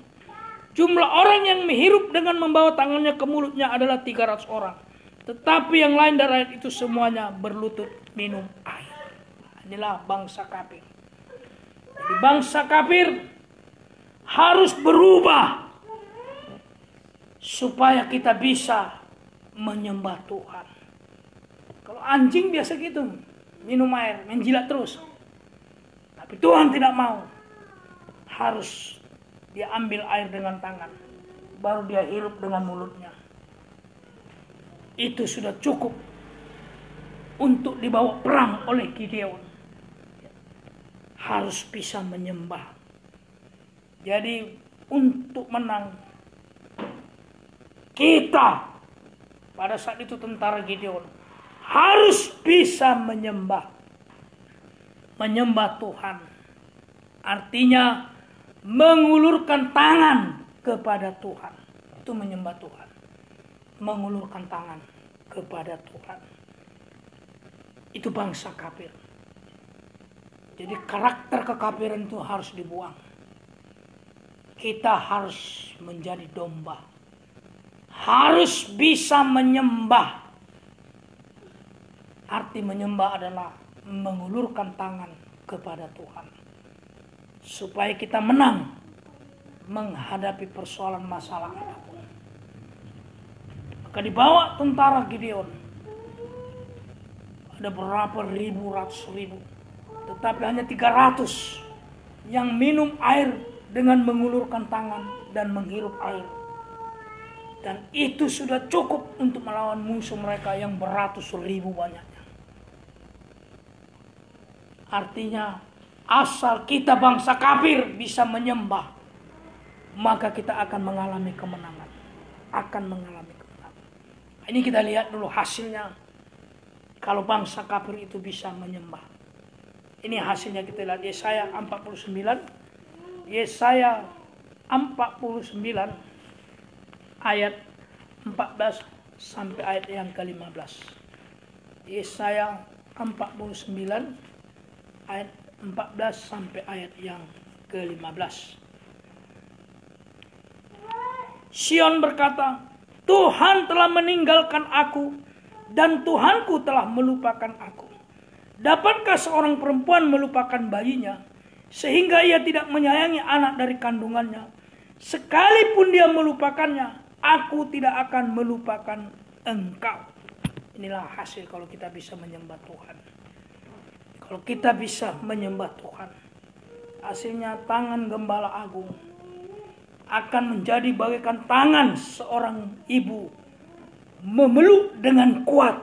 Jumlah orang yang menghirup dengan membawa tangannya ke mulutnya adalah 300 orang. Tetapi yang lain dari rakyat itu semuanya berlutut minum air. Inilah bangsa kafir. Jadi bangsa kafir harus berubah supaya kita bisa menyembah Tuhan. Kalau anjing biasa gitu, minum air, menjilat terus. Tapi Tuhan tidak mau. Harus dia ambil air dengan tangan, baru dia hirup dengan mulutnya. Itu sudah cukup untuk dibawa perang oleh Gideon. Harus bisa menyembah. Jadi untuk menang, kita pada saat itu tentara Gideon harus bisa menyembah Tuhan. Artinya mengulurkan tangan kepada Tuhan. Itu menyembah Tuhan. Mengulurkan tangan kepada Tuhan. Itu bangsa kafir. Jadi karakter kekafiran itu harus dibuang. Kita harus menjadi domba. Harus bisa menyembah. Arti menyembah adalah mengulurkan tangan kepada Tuhan. Supaya kita menang menghadapi persoalan masalah apapun. Maka dibawa tentara Gideon. Ada berapa ribu, ratus ribu. Tetapi hanya 300 yang minum air dengan mengulurkan tangan dan menghirup air. Dan itu sudah cukup untuk melawan musuh mereka yang beratus ribu banyaknya. Artinya asal kita bangsa kafir bisa menyembah, maka kita akan mengalami kemenangan. Ini kita lihat dulu hasilnya. Kalau bangsa kafir itu bisa menyembah. Ini hasilnya kita lihat Yesaya 49. Yesaya 49 ayat 14 sampai ayat yang ke-15. Yesaya 49 ayat 14 sampai ayat yang ke-15. Sion berkata, Tuhan telah meninggalkan aku dan Tuhanku telah melupakan aku. Dapatkah seorang perempuan melupakan bayinya sehingga ia tidak menyayangi anak dari kandungannya? Sekalipun dia melupakannya, aku tidak akan melupakan engkau. Inilah hasil kalau kita bisa menyembah Tuhan. Kalau kita bisa menyembah Tuhan, hasilnya tangan Gembala Agung akan menjadi bagaikan tangan seorang ibu memeluk dengan kuat.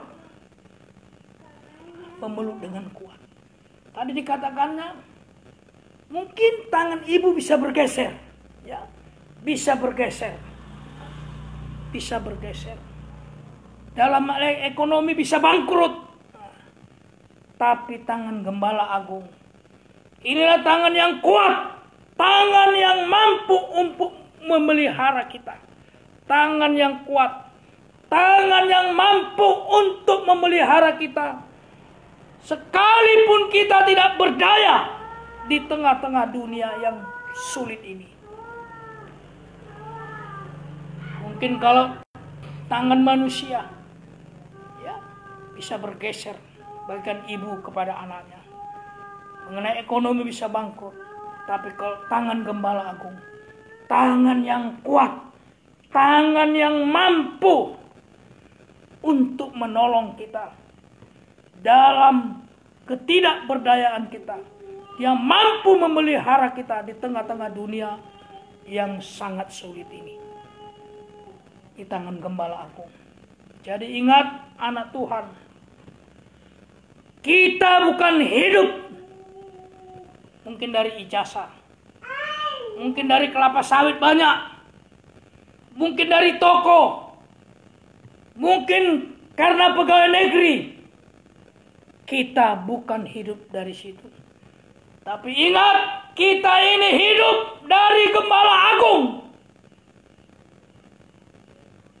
Memeluk dengan kuat. Tadi dikatakannya mungkin tangan ibu bisa bergeser, ya, bisa bergeser. Dalam ekonomi bisa bangkrut. Tapi tangan Gembala Agung, inilah tangan yang kuat, tangan yang mampu untuk memelihara kita. Tangan yang kuat, tangan yang mampu untuk memelihara kita. Sekalipun kita tidak berdaya di tengah-tengah dunia yang sulit ini. Mungkin kalau tangan manusia, ya, bisa bergeser bagikan ibu kepada anaknya. Mengenai ekonomi bisa bangkrut. Tapi kalau tangan Gembala Agung, tangan yang kuat, tangan yang mampu untuk menolong kita dalam ketidakberdayaan kita, yang mampu memelihara kita di tengah-tengah dunia yang sangat sulit ini. Di tangan Gembala Agung. Jadi ingat anak Tuhan, kita bukan hidup mungkin dari ijazah, mungkin dari kelapa sawit banyak, mungkin dari toko, mungkin karena pegawai negeri. Kita bukan hidup dari situ. Tapi ingat, kita ini hidup dari Gembala Agung.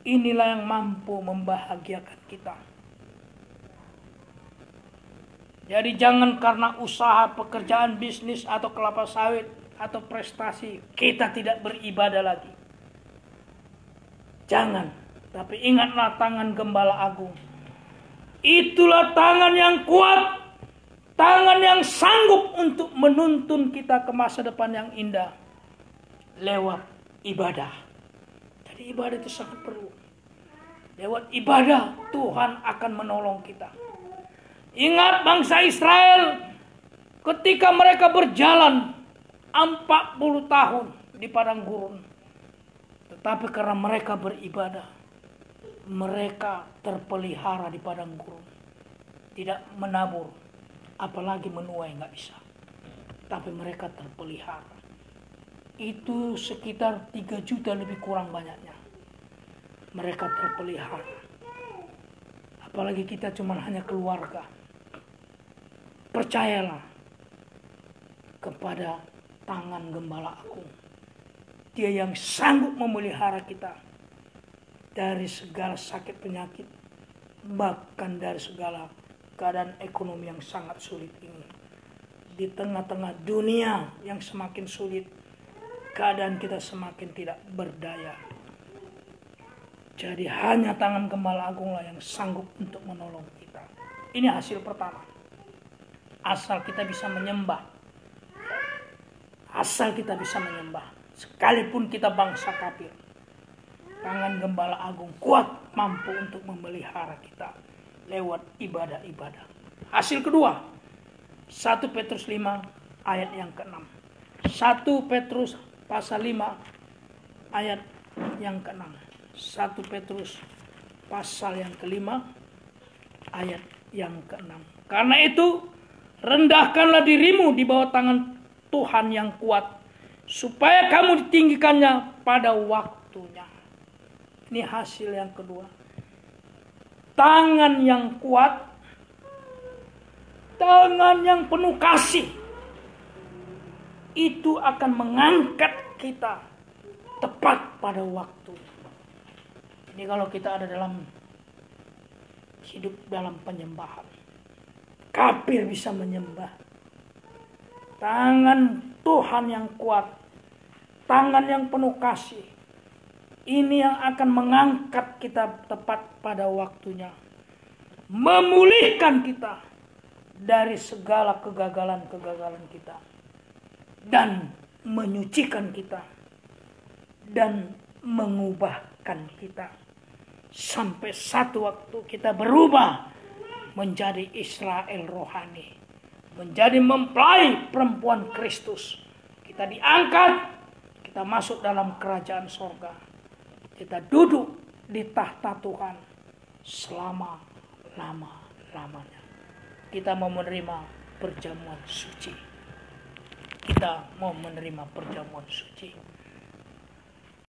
Inilah yang mampu membahagiakan kita. Jadi jangan karena usaha, pekerjaan, bisnis, atau kelapa sawit, atau prestasi, kita tidak beribadah lagi. Jangan. Tapi ingatlah tangan Gembala Agung. Itulah tangan yang kuat. Tangan yang sanggup untuk menuntun kita ke masa depan yang indah. Lewat ibadah. Jadi ibadah itu sangat perlu. Lewat ibadah Tuhan akan menolong kita. Ingat bangsa Israel ketika mereka berjalan 40 tahun di padang gurun. Tetapi karena mereka beribadah, mereka terpelihara di padang gurun. Tidak menabur, apalagi menuai nggak bisa. Tapi mereka terpelihara. Itu sekitar 3 juta lebih kurang banyaknya. Mereka terpelihara. Apalagi kita cuma hanya keluarga. Percayalah kepada tangan Gembala Agung. Dia yang sanggup memelihara kita dari segala sakit penyakit, bahkan dari segala keadaan ekonomi yang sangat sulit ini. Di tengah-tengah dunia yang semakin sulit, keadaan kita semakin tidak berdaya. Jadi hanya tangan Gembala Agung lah yang sanggup untuk menolong kita. Ini hasil pertama. Asal kita bisa menyembah. Asal kita bisa menyembah. Sekalipun kita bangsa kafir. Tangan Gembala Agung kuat, mampu untuk memelihara kita lewat ibadah-ibadah. Hasil kedua, 1 Petrus 5 ayat yang ke-6. 1 Petrus pasal 5 ayat yang ke-6. 1 Petrus pasal yang ke-5 ayat yang ke-6. Karena itu, rendahkanlah dirimu di bawah tangan Tuhan yang kuat, supaya kamu ditinggikannya pada waktunya. Ini hasil yang kedua. Tangan yang kuat, tangan yang penuh kasih, itu akan mengangkat kita tepat pada waktu. Ini kalau kita ada dalam hidup dalam penyembahan. Kafir bisa menyembah. Tangan Tuhan yang kuat, tangan yang penuh kasih, ini yang akan mengangkat kita tepat pada waktunya. Memulihkan kita dari segala kegagalan-kegagalan kita. Dan menyucikan kita. Dan mengubahkan kita. Sampai satu waktu kita berubah menjadi Israel rohani. Menjadi mempelai perempuan Kristus. Kita diangkat, kita masuk dalam kerajaan sorga. Kita duduk di tahta Tuhan selama-lamanya. Kita mau menerima perjamuan suci. Kita mau menerima perjamuan suci.